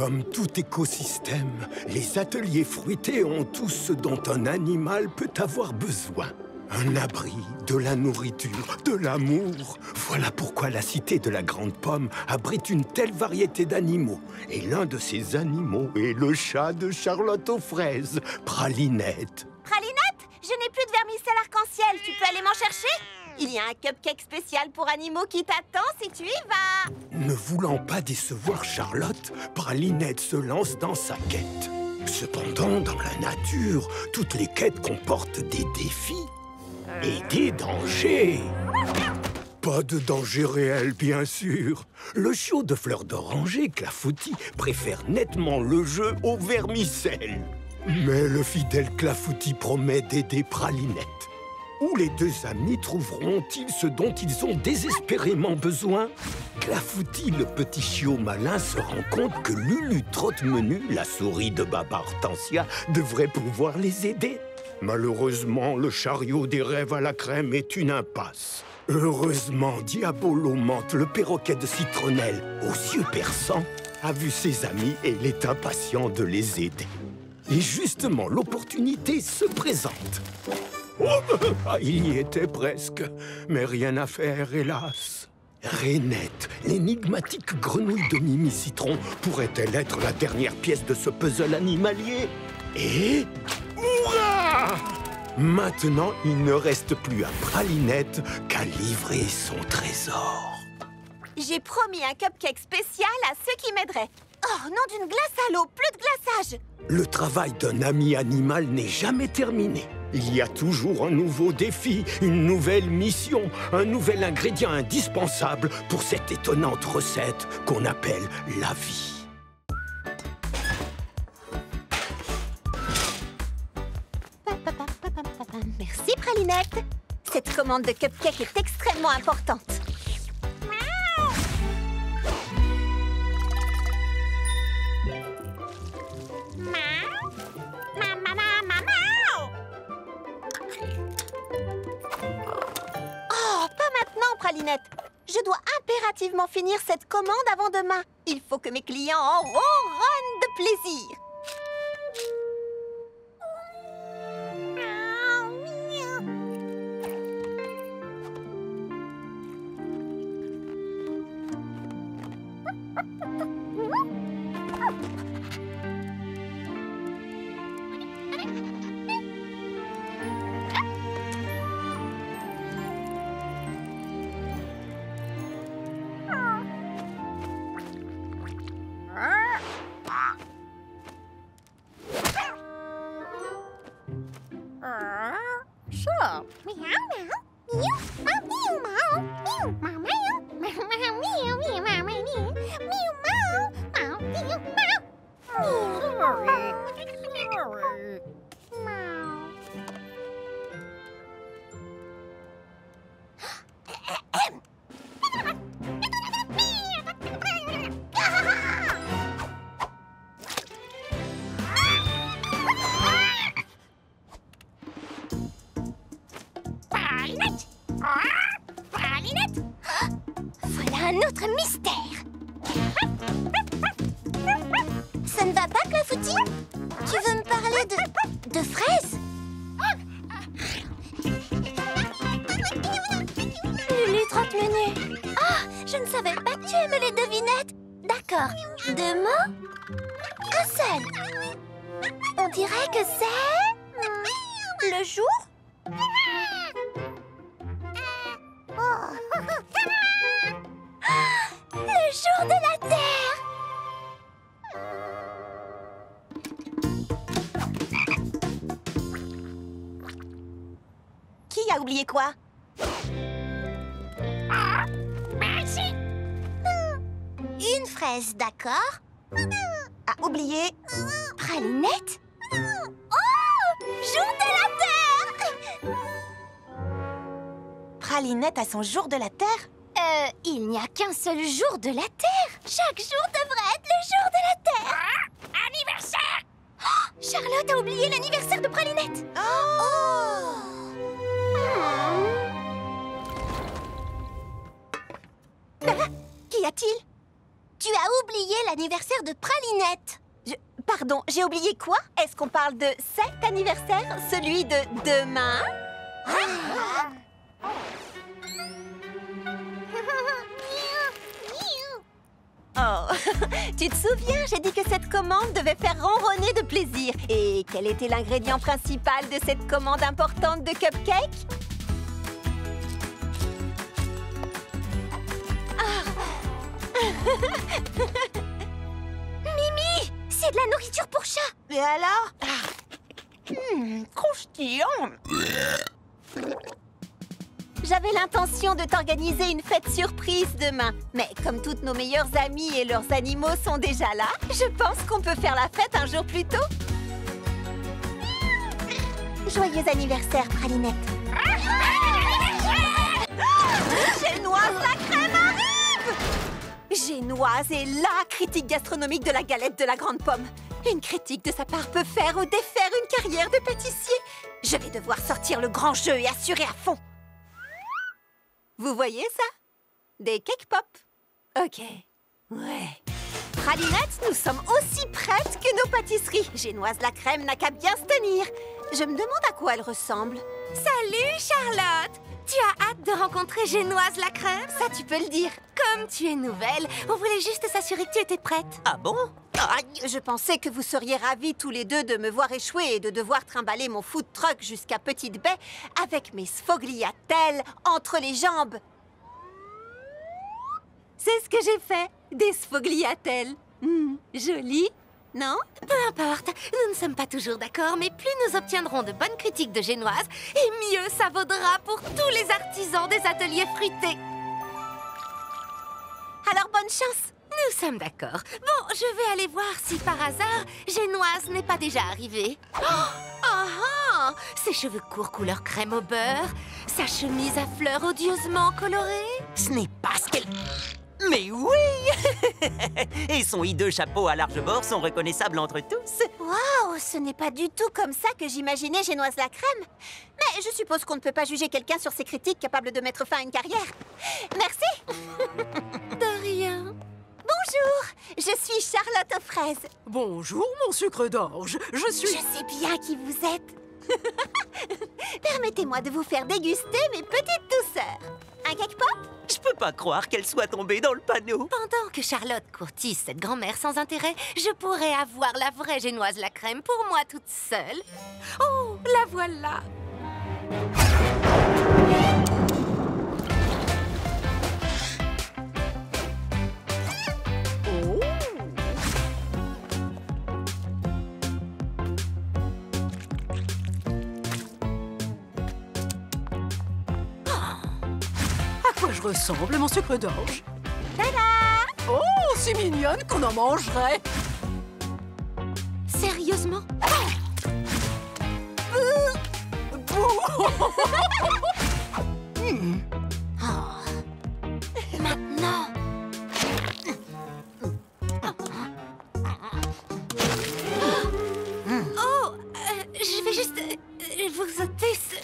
Comme tout écosystème, les ateliers fruités ont tout ce dont un animal peut avoir besoin. Un abri, de la nourriture, de l'amour. Voilà pourquoi la cité de la Grande Pomme abrite une telle variété d'animaux. Et l'un de ces animaux est le chat de Charlotte aux fraises, Pralinette. Pralinette, je n'ai plus de vermicelle arc-en-ciel. Tu peux aller m'en chercher? Il y a un cupcake spécial pour animaux qui t'attend si tu y vas. Ne voulant pas décevoir Charlotte, Pralinette se lance dans sa quête. Cependant, dans la nature, toutes les quêtes comportent des défis et des dangers. Pas de danger réel, bien sûr. Le chiot de fleurs d'oranger, Clafoutis, préfère nettement le jeu au vermicelle. Mais le fidèle Clafoutis promet d'aider Pralinette. Où les deux amis trouveront-ils ce dont ils ont désespérément besoin? Clafoutis, le petit chiot malin, se rend compte que Lulu Trotte-Menu, la souris de Baba Hortensia, devrait pouvoir les aider. Malheureusement, le chariot des rêves à la crème est une impasse. Heureusement, Diabolomante, le perroquet de citronnelle, aux yeux perçants, a vu ses amis et il est impatient de les aider. Et justement, l'opportunité se présente. Il y était presque, mais rien à faire, hélas. Rainette, l'énigmatique grenouille de Mimi Citron, pourrait-elle être la dernière pièce de ce puzzle animalier? Et... Hurrah! Maintenant, il ne reste plus à Pralinette qu'à livrer son trésor. J'ai promis un cupcake spécial à ceux qui m'aideraient. Oh, nom d'une glace à l'eau, plus de glaçage! Le travail d'un ami animal n'est jamais terminé. Il y a toujours un nouveau défi, une nouvelle mission, un nouvel ingrédient indispensable pour cette étonnante recette qu'on appelle la vie. Merci, Pralinette. Cette commande de cupcake est extrêmement importante. Oh, pas maintenant, Pralinette. Je dois impérativement finir cette commande avant demain. Il faut que mes clients en ronronnent de plaisir. Voilà un autre mystère. Ça ne va pas, Clafoutis? Tu veux me parler de fraises? Lulu Trotte-Menu. Ah, je ne savais pas que tu aimais les devinettes. D'accord. Deux mots? Un seul. On dirait que c'est... le jour? Le jour de la Terre! Qui a oublié quoi? Merci! Une fraise, d'accord? A oublié Pralinette? Oh! Jour de la Terre! Pralinette a son jour de la Terre? Il n'y a qu'un seul jour de la Terre. Chaque jour devrait être le jour de la Terre. Anniversaire! Oh, Charlotte a oublié l'anniversaire de Pralinette. Oh! Qu'y a-t-il? Tu as oublié l'anniversaire anniversaire de Pralinette. Pardon, j'ai oublié quoi? Est-ce qu'on parle de cet anniversaire? Celui de demain? Oh, tu te souviens, j'ai dit que cette commande devait faire ronronner de plaisir. Et quel était l'ingrédient principal de cette commande importante de cupcake? Mimi, c'est de la nourriture pour chat. Et alors? Croustillant. J'avais l'intention de t'organiser une fête surprise demain. Mais comme toutes nos meilleures amies et leurs animaux sont déjà là, je pense qu'on peut faire la fête un jour plus tôt. Joyeux anniversaire, Pralinette. Génoise la crème arrive! Génoise est la critique gastronomique de la galette de la Grande Pomme. Une critique de sa part peut faire ou défaire une carrière de pâtissier. Je vais devoir sortir le grand jeu et assurer à fond. Vous voyez ça? Des cake pop. Ok. Ouais. Pralinette, nous sommes aussi prêtes que nos pâtisseries. Génoise la crème n'a qu'à bien se tenir. Je me demande à quoi elle ressemble. Salut, Charlotte. Tu as hâte de rencontrer Génoise la crème? Ça, tu peux le dire. Comme tu es nouvelle, on voulait juste s'assurer que tu étais prête. Ah bon? Je pensais que vous seriez ravis tous les deux de me voir échouer et de devoir trimballer mon food truck jusqu'à Petite Baie avec mes sfogliatelles entre les jambes. C'est ce que j'ai fait, des sfogliatelles. Joli, non? Peu importe, nous ne sommes pas toujours d'accord, mais plus nous obtiendrons de bonnes critiques de Génoise, et mieux ça vaudra pour tous les artisans des ateliers fruités. Alors bonne chance. Nous sommes d'accord. Bon, je vais aller voir si par hasard, Génoise n'est pas déjà arrivée. Ses cheveux courts couleur crème au beurre, sa chemise à fleurs odieusement colorée. Ce n'est pas ce qu'elle... Mais oui! Et son hideux chapeau à large bord sont reconnaissables entre tous. Waouh, ce n'est pas du tout comme ça que j'imaginais Génoise la crème. Mais je suppose qu'on ne peut pas juger quelqu'un sur ses critiques capables de mettre fin à une carrière. Merci. De rien. Bonjour, je suis Charlotte aux fraises. Bonjour, mon sucre d'orge. Je suis... Je sais bien qui vous êtes. Permettez-moi de vous faire déguster mes petites douceurs. Un cake pop? Je peux pas croire qu'elle soit tombée dans le panneau. Pendant que Charlotte courtise cette grand-mère sans intérêt, je pourrais avoir la vraie Génoise la crème pour moi toute seule. Oh, la voilà! À quoi je ressemble, mon sucre d'orge? Tada! Oh, si mignonne qu'on en mangerait. Sérieusement? Maintenant! Oh, je vais juste vous ôter ce...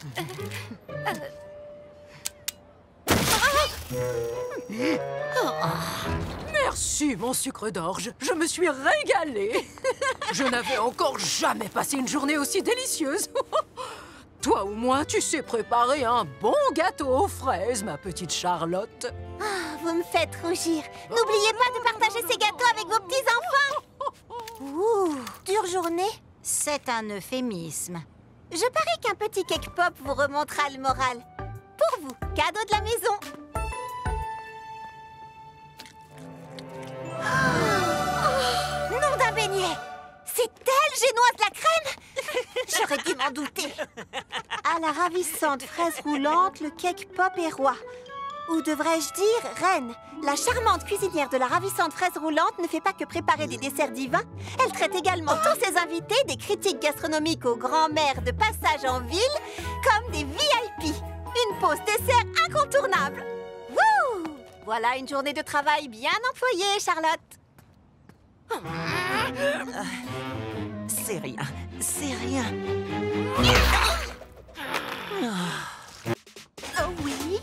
Merci, mon sucre d'orge. Je me suis régalée. Je n'avais encore jamais passé une journée aussi délicieuse. Toi ou moi, tu sais préparer un bon gâteau aux fraises, ma petite Charlotte. Vous me faites rougir. N'oubliez pas de partager ces gâteaux avec vos petits-enfants. Ouh, dure journée? C'est un euphémisme. Je parie qu'un petit cake pop vous remontera le moral. Pour vous, cadeau de la maison. Nom d'un beignet! C'est elle, Génoise la crème? J'aurais dû m'en douter. À la ravissante fraise roulante, le cake pop est roi. Ou devrais-je dire reine? La charmante cuisinière de la ravissante fraise roulante ne fait pas que préparer des desserts divins. Elle traite également tous ses invités des critiques gastronomiques aux grands-mères de passage en ville comme des VIP. Une pause dessert incontournable. Wouh! Voilà une journée de travail bien employée, Charlotte. C'est rien, c'est rien. Oh oui?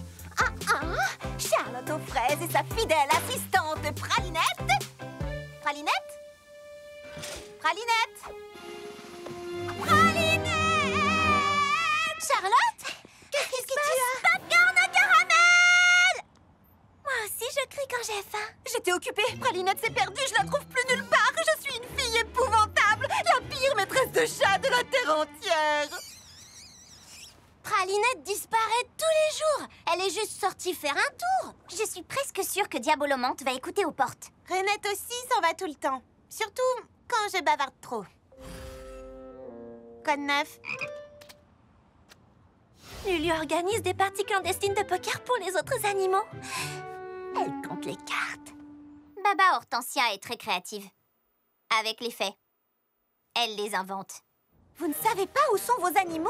Charlotte aux fraises et sa fidèle assistante Pralinette. Pralinette? Pralinette! Pralinette! Charlotte? Qu'est-ce que tu as? Popcorn au caramel! Moi aussi, je crie quand j'ai faim. J'étais occupée. Pralinette s'est perdue. Je la trouve plus nulle part. Je suis une fille épouvantable. La pire maîtresse de chat de la terre entière. Pralinette disparaît tous les jours. Elle est juste sortie faire un tour. Je suis presque sûre que Diabolomante va écouter aux portes. Renette aussi s'en va tout le temps. Surtout quand je bavarde trop. Quoi de neuf? Lulu organise des parties clandestines de poker pour les autres animaux. Elle compte les cartes. Baba Hortensia est très créative. Avec les faits. Elle les invente. Vous ne savez pas où sont vos animaux?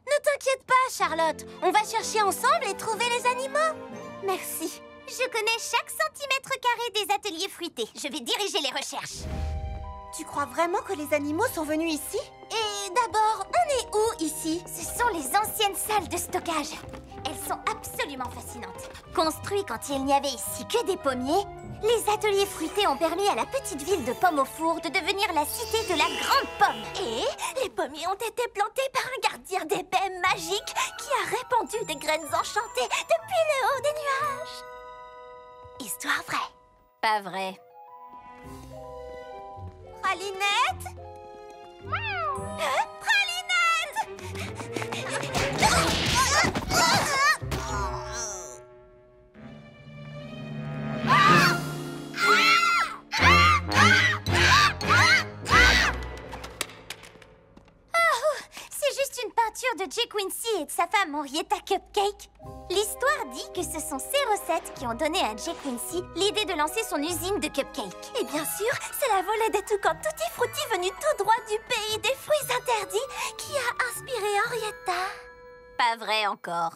Ne t'inquiète pas, Charlotte. On va chercher ensemble et trouver les animaux. Merci. Je connais chaque centimètre carré des ateliers fruités. Je vais diriger les recherches. Tu crois vraiment que les animaux sont venus ici? Et d'abord, on est où ici? Ce sont les anciennes salles de stockage. Elles sont absolument fascinantes. Construites quand il n'y avait ici que des pommiers, les ateliers fruités ont permis à la petite ville de Pomme au Four de devenir la cité de la Grande Pomme. Et les pommiers ont été plantés par un gardien des baies magique qui a répandu des graines enchantées depuis le haut des nuages. Histoire vraie. Pas vrai. Pralinette? Pralinette! C'est juste une peinture de Jay Quincy et de sa femme Henrietta Cupcake. L'histoire dit que ce sont ces recettes qui ont donné à Jay Quincy l'idée de lancer son usine de cupcakes. Et bien sûr, c'est la volée des toucans Tutti Frutti venue tout droit du pays des fruits interdits qui a inspiré Henrietta. Pas vrai encore.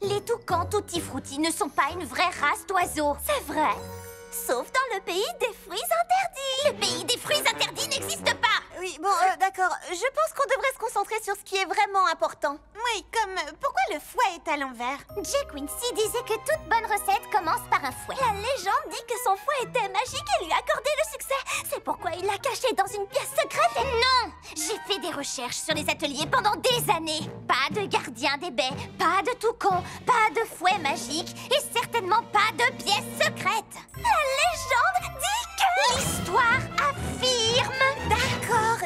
Les toucans Tutti Frutti ne sont pas une vraie race d'oiseaux, c'est vrai. Sauf dans le pays des fruits interdits. Le pays des fruits interdits n'existe pas. Oui, bon, d'accord. Je pense qu'on devrait se concentrer sur ce qui est vraiment important. Oui, comme pourquoi le fouet est à l'envers? Jay Quincy disait que toute bonne recette commence par un fouet. La légende dit que son fouet était magique et lui accordait le succès. C'est pourquoi il l'a caché dans une pièce secrète. Non! J'ai fait des recherches sur les ateliers pendant des années. Pas de gardien des baies, pas de toucan, pas de fouet magique et certainement pas de pièce secrète. La légende dit que... L'histoire affirme...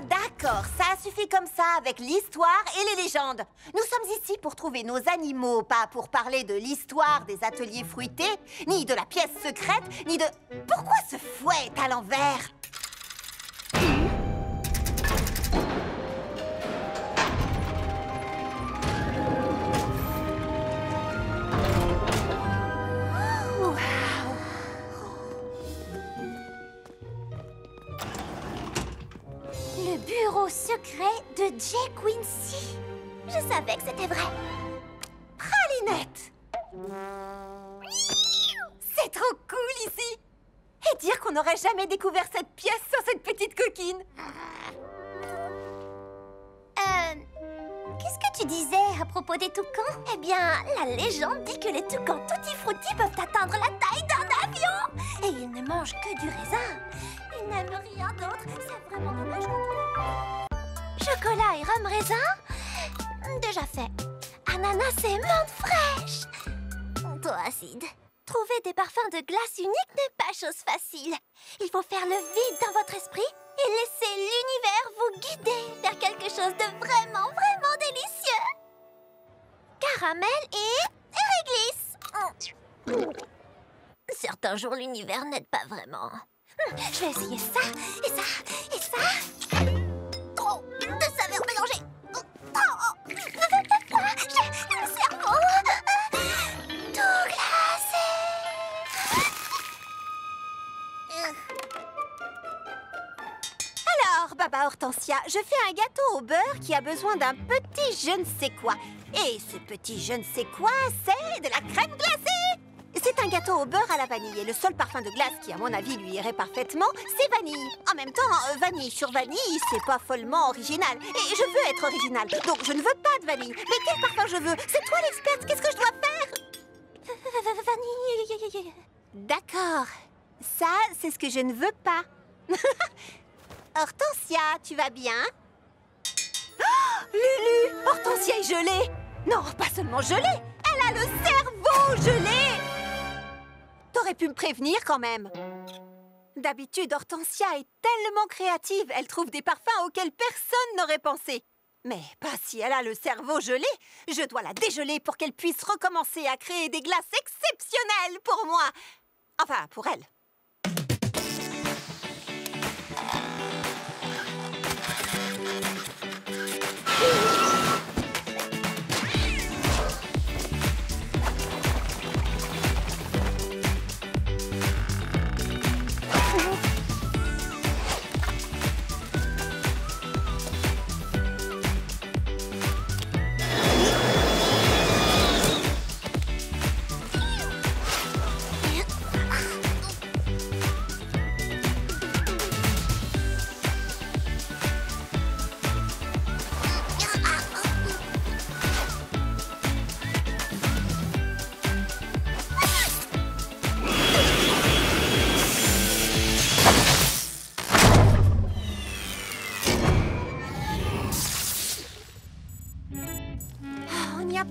D'accord, ça suffit comme ça avec l'histoire et les légendes. Nous sommes ici pour trouver nos animaux, pas pour parler de l'histoire des ateliers fruités, ni de la pièce secrète, ni de... Pourquoi ce fouet est à l'envers? Le bureau secret de Jay Quincy. Je savais que c'était vrai. Pralinette! C'est trop cool ici! Et dire qu'on n'aurait jamais découvert cette pièce sans cette petite coquine! Qu'est-ce que tu disais à propos des toucans? Eh bien, la légende dit que les toucans Tutti Frutti peuvent atteindre la taille d'un avion. Et ils ne mangent que du raisin. Ils n'aiment rien d'autre. C'est vraiment dommage qu'on chocolat et rhum raisin? Déjà fait. Ananas et menthe fraîche. Trop acide. Trouver des parfums de glace uniques n'est pas chose facile. Il faut faire le vide dans votre esprit et laisser l'univers vous guider vers quelque chose de vraiment, vraiment délicieux. Caramel et réglisse. Certains jours, l'univers n'aide pas vraiment. Je vais essayer ça, et ça, et ça. Trop de saveurs mélangées. J'ai le cerveau tout glacé. Alors, Baba Hortensia, je fais un gâteau au beurre qui a besoin d'un petit je ne sais quoi. Et ce petit je ne sais quoi, c'est de la crème glacée. C'est un gâteau au beurre à la vanille et le seul parfum de glace qui, à mon avis, lui irait parfaitement, c'est vanille. En même temps, vanille sur vanille, c'est pas follement original. Et je veux être original, donc je ne veux pas de vanille. Mais quel parfum je veux? C'est toi l'experte, qu'est-ce que je dois faire? Vanille. D'accord. Ça, c'est ce que je ne veux pas. Hortensia, tu vas bien? Oh, Lulu! Hortensia est gelée! Non, pas seulement gelée! Elle a le cerveau gelé! T'aurais pu me prévenir quand même. D'habitude, Hortensia est tellement créative. Elle trouve des parfums auxquels personne n'aurait pensé. Mais pas si elle a le cerveau gelé. Je dois la dégeler pour qu'elle puisse recommencer à créer des glaces exceptionnelles pour moi. Enfin, pour elle.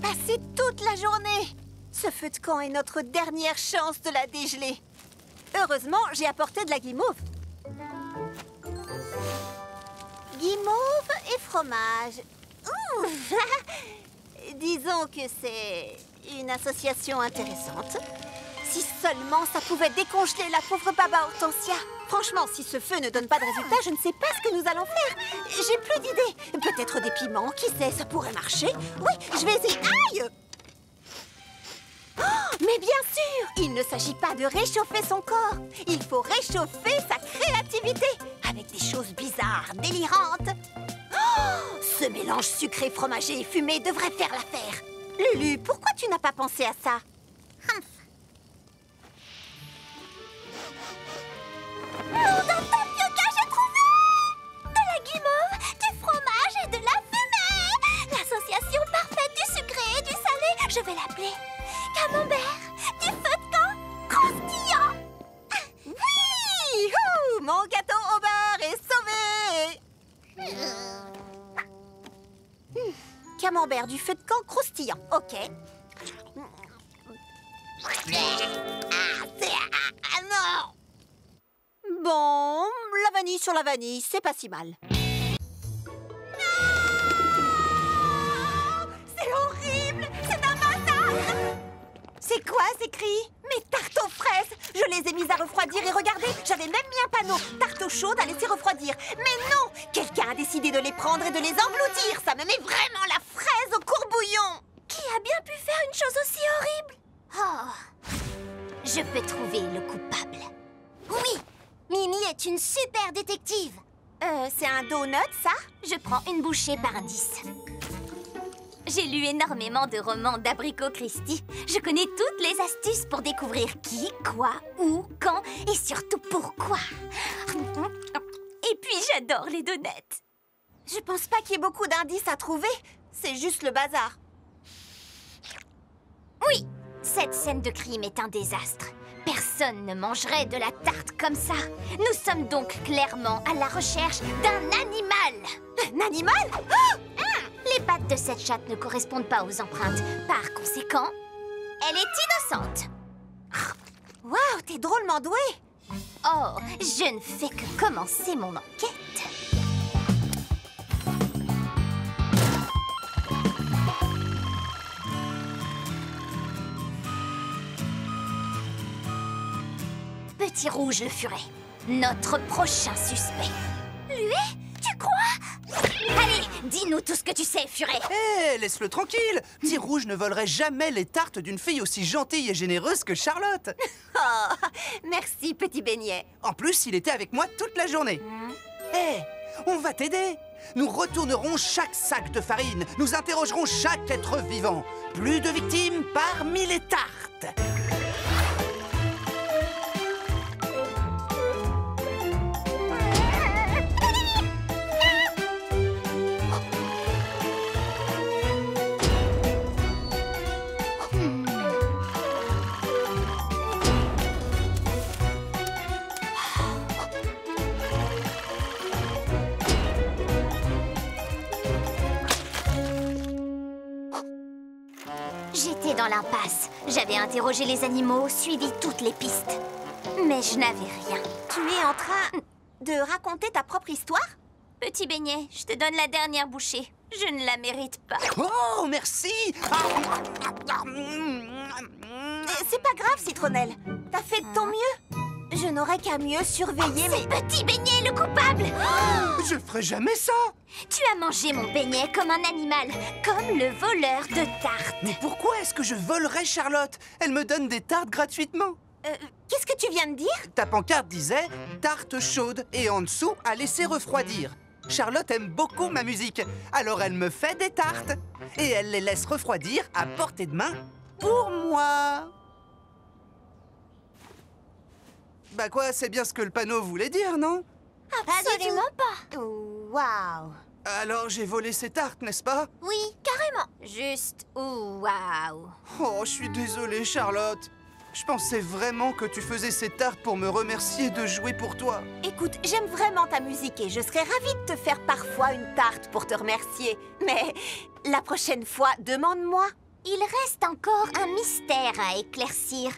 Passé toute la journée. Ce feu de camp est notre dernière chance de la dégeler. Heureusement, j'ai apporté de la guimauve. Guimauve et fromage. Ouh. Disons que c'est une association intéressante. Si seulement ça pouvait décongeler la pauvre Baba Hortensia. Franchement, si ce feu ne donne pas de résultat, je ne sais pas ce que nous allons faire. J'ai plus d'idées. Peut-être des piments, qui sait, ça pourrait marcher. Oui, je vais essayer. Aïe! Oh, mais bien sûr, il ne s'agit pas de réchauffer son corps. Il faut réchauffer sa créativité avec des choses bizarres, délirantes. Oh, ce mélange sucré, fromagé et fumé devrait faire l'affaire. Lulu, pourquoi tu n'as pas pensé à ça? Nom d'un tapioca, j'ai trouvé! De la guimauve, du fromage et de la fumée! L'association parfaite du sucré et du salé, je vais l'appeler Camembert, du feu de camp, croustillant! Oui! Ouh, mon gâteau au beurre est sauvé! Camembert du feu de camp croustillant, ok. Non! Bon, la vanille sur la vanille, c'est pas si mal. C'est horrible! C'est un massacre! C'est quoi ces cris? Mes tartes aux fraises! Je les ai mises à refroidir et regardez, j'avais même mis un panneau tarte aux chaudes à laisser refroidir. Mais non! Quelqu'un a décidé de les prendre et de les engloutir. Ça me met vraiment la fraise au courbouillon. Qui a bien pu faire une chose aussi horrible? Oh, je peux trouver le coupable. Oui! Mimi est une super détective. C'est un donut, ça? Je prends une bouchée par indice. J'ai lu énormément de romans d'Abricot Christie. Je connais toutes les astuces pour découvrir qui, quoi, où, quand et surtout pourquoi. Et puis j'adore les donuts. Je pense pas qu'il y ait beaucoup d'indices à trouver. C'est juste le bazar. Oui, cette scène de crime est un désastre. Personne ne mangerait de la tarte comme ça. Nous sommes donc clairement à la recherche d'un animal. Un animal? Oh! Les pattes de cette chatte ne correspondent pas aux empreintes. Par conséquent, elle est innocente. Waouh, t'es drôlement douée. Oh, je ne fais que commencer mon enquête. Petit Rouge le Furet, notre prochain suspect. Lui? Tu crois? Allez, dis-nous tout ce que tu sais, Furet. Hé, laisse-le tranquille. Petit Rouge ne volerait jamais les tartes d'une fille aussi gentille et généreuse que Charlotte. Oh, merci, petit beignet. En plus, il était avec moi toute la journée. Hé, on va t'aider. Nous retournerons chaque sac de farine. Nous interrogerons chaque être vivant. Plus de victimes parmi les tartes. dans l'impasse. J'avais interrogé les animaux, suivi toutes les pistes. Mais je n'avais rien. Tu es en train de raconter ta propre histoire? Petit beignet, je te donne la dernière bouchée. Je ne la mérite pas. Oh, merci! C'est pas grave, Citronnelle. T'as fait de ton mieux. Je n'aurais qu'à mieux surveiller C'est Petit Beignet le coupable! Je ferai jamais ça! Tu as mangé mon beignet comme un animal, comme le voleur de tartes. Mais pourquoi est-ce que je volerais Charlotte? Elle me donne des tartes gratuitement. Qu'est-ce que tu viens de dire? Ta pancarte disait « tarte chaude » et en dessous « à laisser refroidir ». Charlotte aime beaucoup ma musique, alors elle me fait des tartes. Et elle les laisse refroidir à portée de main pour moi. Bah quoi, c'est bien ce que le panneau voulait dire, non? Absolument pas. Waouh! Alors j'ai volé ces tartes, n'est-ce pas? Oui, carrément. Juste waouh. Oh, je suis désolée, Charlotte. Je pensais vraiment que tu faisais ces tartes pour me remercier de jouer pour toi. Écoute, j'aime vraiment ta musique et je serais ravie de te faire parfois une tarte pour te remercier. Mais la prochaine fois, demande-moi. Il reste encore un mystère à éclaircir.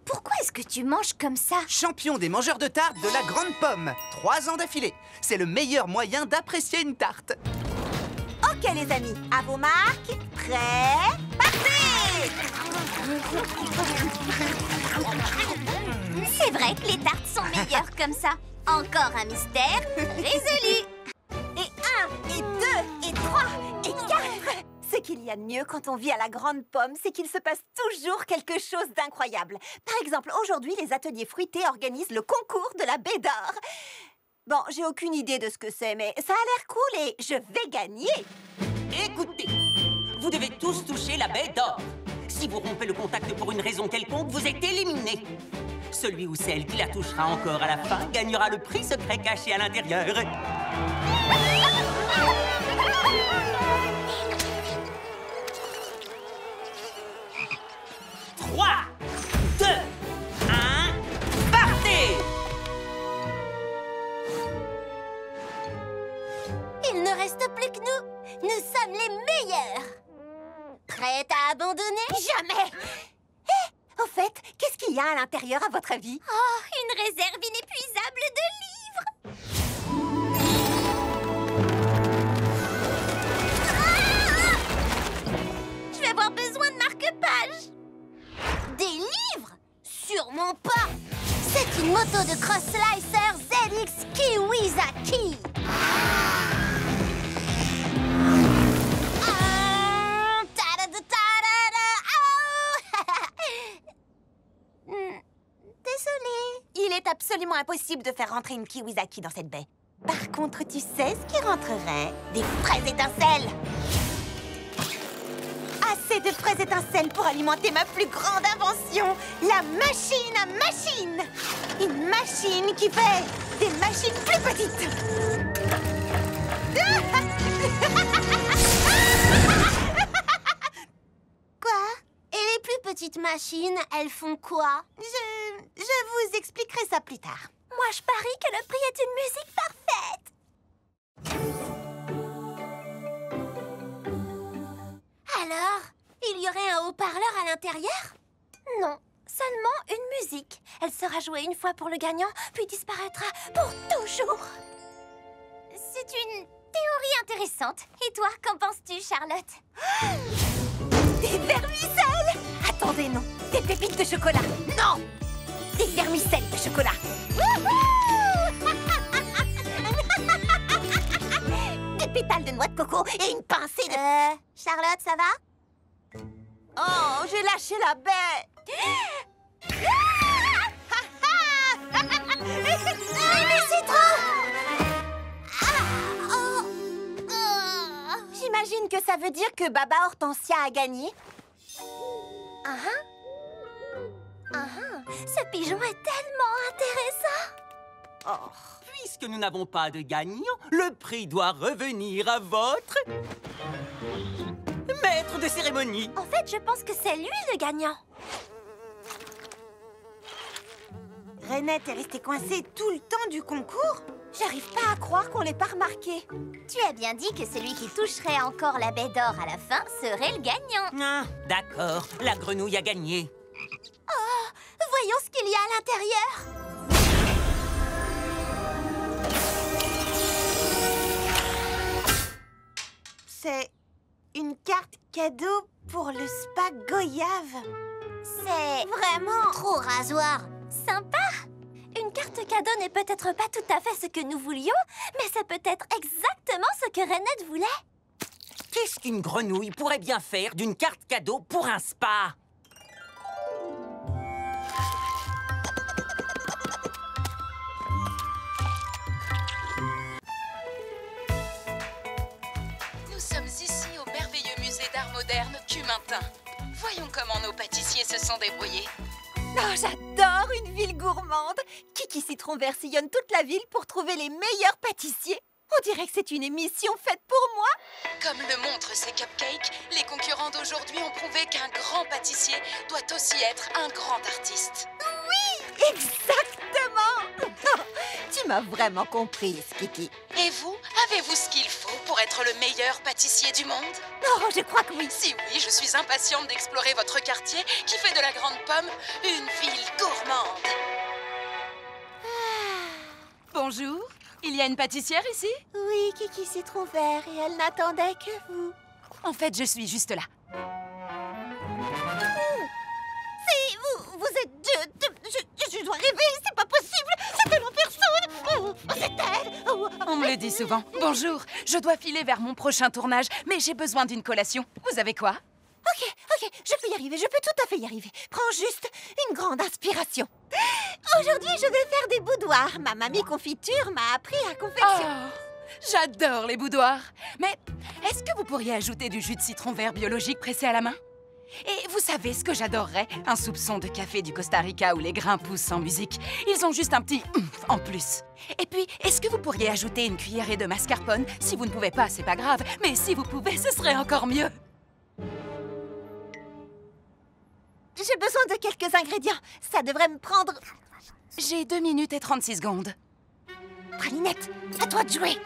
Pourquoi est-ce que tu manges comme ça? Champion des mangeurs de tartes de la Grande Pomme. 3 ans d'affilée. C'est le meilleur moyen d'apprécier une tarte. Ok les amis, à vos marques, prêts, partez! C'est vrai que les tartes sont meilleures comme ça. Encore un mystère résolu. Et 1, et 2, et 3, et 4. Ce qu'il y a de mieux quand on vit à la Grande Pomme, c'est qu'il se passe toujours quelque chose d'incroyable. Par exemple, aujourd'hui, les ateliers fruités organisent le concours de la baie d'or. Bon, j'ai aucune idée de ce que c'est, mais ça a l'air cool et je vais gagner. Écoutez, vous devez tous toucher la baie d'or. Si vous rompez le contact pour une raison quelconque, vous êtes éliminé. Celui ou celle qui la touchera encore à la fin gagnera le prix secret caché à l'intérieur. 3, 2, 1, partez! Il ne reste plus que nous. Nous sommes les meilleurs. Prête à abandonner? Jamais. Au fait, qu'est-ce qu'il y a à l'intérieur à votre avis? Oh, une réserve inépuisable de livres. Ah! Je vais avoir besoin de marque-pages. Des livres? Sûrement pas. C'est une moto de Cross Slicer ZX Kiwizaki. Désolée. Il est absolument impossible de faire rentrer une Kiwizaki dans cette baie. Par contre, tu sais ce qui rentrerait? Des fraises étincelles. Assez de fraises étincelles pour alimenter ma plus grande invention, la machine à machines. Une machine qui fait des machines plus petites. Quoi? Et les plus petites machines, elles font quoi? Je vous expliquerai ça plus tard. Moi, je parie que le prix est une musique parfaite. Alors, il y aurait un haut-parleur à l'intérieur? Non, seulement une musique. Elle sera jouée une fois pour le gagnant, puis disparaîtra pour toujours. C'est une théorie intéressante. Et toi, qu'en penses-tu, Charlotte? Des vermicelles! Attendez, non. Des pépites de chocolat. Non! Des vermicelles de chocolat. Des pétales de noix de coco et une pincée de... Charlotte, ça va? Oh, j'ai lâché la baie. Mais c'est trop! J'imagine que ça veut dire que Baba Hortensia a gagné. Ce pigeon est tellement intéressant! Oh. Puisque nous n'avons pas de gagnant, le prix doit revenir à votre... maître de cérémonie. En fait, je pense que c'est lui le gagnant. Renette est restée coincée tout le temps du concours. J'arrive pas à croire qu'on l'ait pas remarqué. Tu as bien dit que celui qui toucherait encore la baie d'or à la fin serait le gagnant. Ah, d'accord, la grenouille a gagné. Voyons ce qu'il y a à l'intérieur. C'est une carte cadeau pour le spa Goyave. C'est vraiment trop rasoir. Sympa. Une carte cadeau n'est peut-être pas tout à fait ce que nous voulions, mais c'est peut-être exactement ce que Renette voulait. Qu'est-ce qu'une grenouille pourrait bien faire d'une carte cadeau pour un spa? Nous sommes ici au merveilleux musée d'art moderne Cumintin. Voyons comment nos pâtissiers se sont débrouillés. Oh, j'adore une ville gourmande. Kiki Citron Vert sillonne toute la ville pour trouver les meilleurs pâtissiers. On dirait que c'est une émission faite pour moi. Comme le montrent ces cupcakes, les concurrents d'aujourd'hui ont prouvé qu'un grand pâtissier doit aussi être un grand artiste. Oui, exactement. Tu m'as vraiment comprise, Kiki. Et vous, avez-vous ce qu'il faut pour être le meilleur pâtissier du monde? Oh, je crois que oui. Si oui, je suis impatiente d'explorer votre quartier qui fait de la Grande Pomme une ville gourmande. Bonjour, il y a une pâtissière ici? Oui, Kiki Citron Vert, et elle n'attendait que vous. En fait, je suis juste là. Si, vous êtes je dois rêver, c'est pas possible. C'est elle en personne. Oh, c'est elle. Oh. On me le dit souvent. Bonjour, je dois filer vers mon prochain tournage, mais j'ai besoin d'une collation. Vous avez quoi? Ok, je peux y arriver, je peux tout à fait y arriver. Prends juste une grande inspiration. Aujourd'hui, je vais faire des boudoirs. Ma mamie confiture m'a appris à confectionner. Oh, j'adore les boudoirs. Mais est-ce que vous pourriez ajouter du jus de citron vert biologique pressé à la main? Et vous savez ce que j'adorerais? Un soupçon de café du Costa Rica où les grains poussent sans musique. Ils ont juste un petit oomph en plus. Et puis, est-ce que vous pourriez ajouter une cuillerée de mascarpone? Si vous ne pouvez pas, c'est pas grave. Mais si vous pouvez, ce serait encore mieux. J'ai besoin de quelques ingrédients. Ça devrait me prendre... J'ai 2 minutes et 36 secondes. Pralinette, à toi de jouer.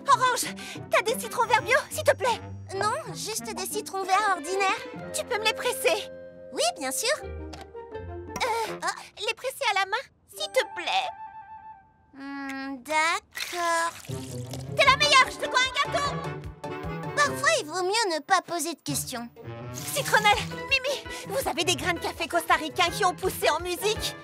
Orange, t'as des citrons verts bio, s'il te plaît? Non, juste des citrons verts ordinaires. Tu peux me les presser? Oui, bien sûr. Les presser à la main, s'il te plaît? D'accord. T'es la meilleure, je te dois un gâteau. Parfois, il vaut mieux ne pas poser de questions. Citronnelle, Mimi, vous avez des grains de café costaricains qui ont poussé en musique?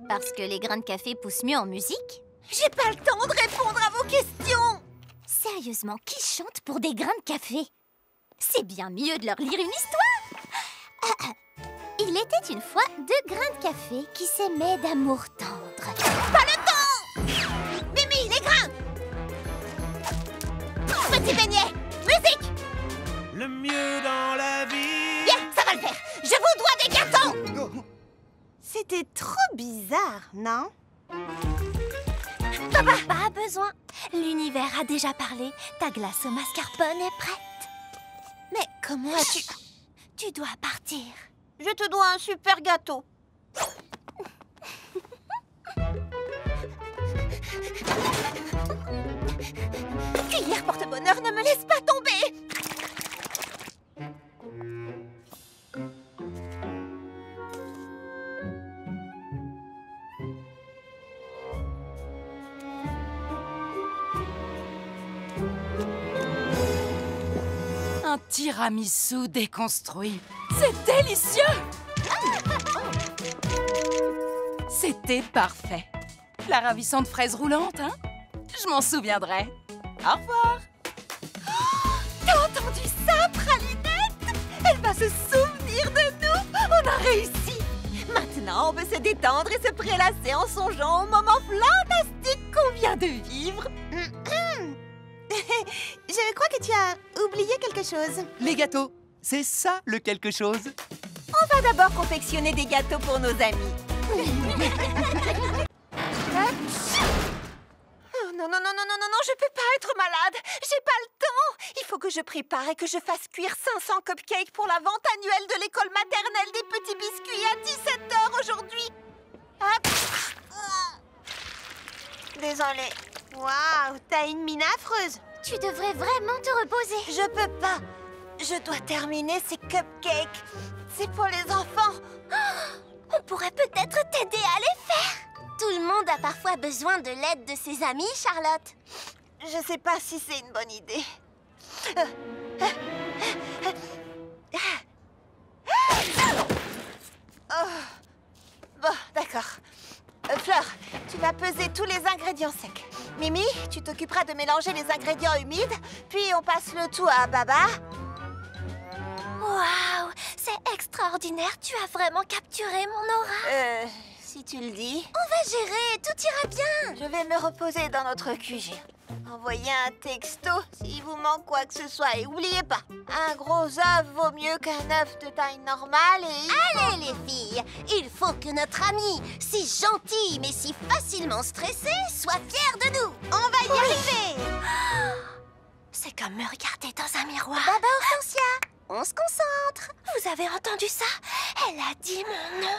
Parce que les grains de café poussent mieux en musique? J'ai pas le temps de répondre à vos questions. Sérieusement, qui chante pour des grains de café? C'est bien mieux de leur lire une histoire. Il était une fois 2 grains de café qui s'aimaient d'amour tendre. Pas le temps! Mimi, les grains! Petit beignet, musique! Le mieux dans la vie. Bien, ça va le faire. Je vous dois des gâteaux! C'était trop bizarre, non? Papa, pas besoin. L'univers a déjà parlé. Ta glace au mascarpone est prête. Mais comment as-tu... Tu dois partir. Je te dois un super gâteau. Cuillère porte-bonheur, ne me laisse pas tomber. Un tiramisu déconstruit. C'est délicieux! C'était parfait. La ravissante fraise roulante, hein? Je m'en souviendrai. Au revoir! T'as entendu ça, Pralinette? Elle va se souvenir de nous. On a réussi. Maintenant, on peut se détendre et se prélasser en songeant au moment fantastique qu'on vient de vivre. Je crois que tu as oublié quelque chose. Les gâteaux, c'est ça le quelque chose. On va d'abord confectionner des gâteaux pour nos amis. Oh non, je peux pas être malade. J'ai pas le temps. Il faut que je prépare et que je fasse cuire 500 cupcakes pour la vente annuelle de l'école maternelle des petits biscuits à 17h aujourd'hui. Hop. Désolée. Waouh, t'as une mine affreuse. Tu devrais vraiment te reposer. Je peux pas. Je dois terminer ces cupcakes. C'est pour les enfants. On pourrait peut-être t'aider à les faire. Tout le monde a parfois besoin de l'aide de ses amis, Charlotte. Je sais pas si c'est une bonne idée. Bon, d'accord. Fleur, tu vas peser tous les ingrédients secs. Mimi, tu t'occuperas de mélanger les ingrédients humides, puis on passe le tout à Baba. Waouh, c'est extraordinaire. Tu as vraiment capturé mon aura. Si tu le dis. On va gérer, tout ira bien. Je vais me reposer dans notre QG. Envoyez un texto s'il vous manque quoi que ce soit. Et n'oubliez pas, un gros œuf vaut mieux qu'un œuf de taille normale et... Allez les filles, il faut que notre amie, si gentille mais si facilement stressée, soit fière de nous. On va y arriver. C'est comme me regarder dans un miroir. Baba Hortensia, on se concentre. Vous avez entendu ça? Elle a dit mon nom.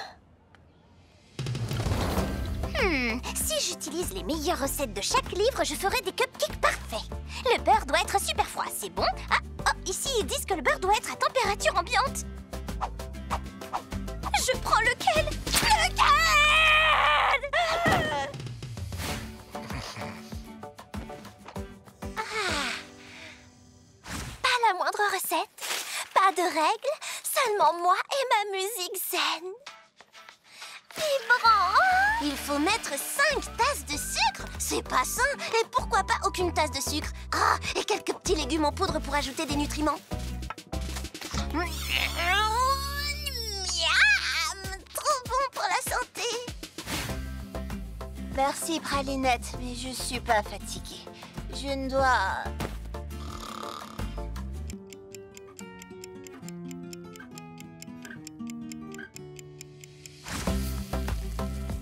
Si j'utilise les meilleures recettes de chaque livre, je ferai des cupcakes parfaits. Le beurre doit être super froid, c'est bon? Ah, oh, ici ils disent que le beurre doit être à température ambiante. Je prends lequel? Pas la moindre recette, pas de règles, seulement moi et ma musique zen. Vibrant! Il faut mettre 5 tasses de sucre. C'est pas sain. Et pourquoi pas aucune tasse de sucre? Ah, et quelques petits légumes en poudre pour ajouter des nutriments. Miam! Trop bon pour la santé. Merci, Pralinette, mais je suis pas fatiguée. Je ne dois...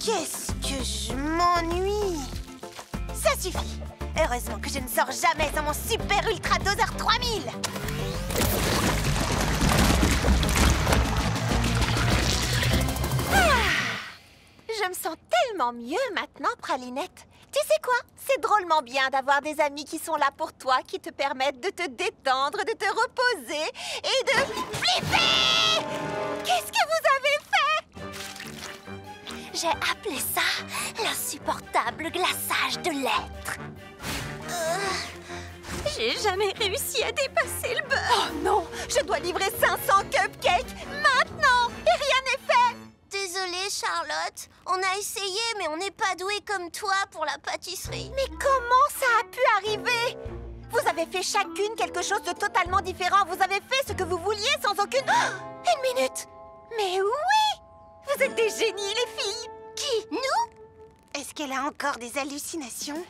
Qu'est-ce que je m'ennuie! Ça suffit! Heureusement que je ne sors jamais dans mon super ultra doseur 3000! Je me sens tellement mieux maintenant, Pralinette. Tu sais quoi? C'est drôlement bien d'avoir des amis qui sont là pour toi, qui te permettent de te détendre, de te reposer et de flipper! Qu'est-ce que vous avez fait? J'ai appelé ça l'insupportable glaçage de l'être. J'ai jamais réussi à dépasser le beurre. Oh non! Je dois livrer 500 cupcakes maintenant! Et rien n'est fait! Désolée, Charlotte. On a essayé, mais on n'est pas doué comme toi pour la pâtisserie. Mais comment ça a pu arriver? Vous avez fait chacune quelque chose de totalement différent. Vous avez fait ce que vous vouliez sans aucune... Oh, une minute! Mais oui! Vous êtes des génies, les filles! Qui? Nous? Est-ce qu'elle a encore des hallucinations?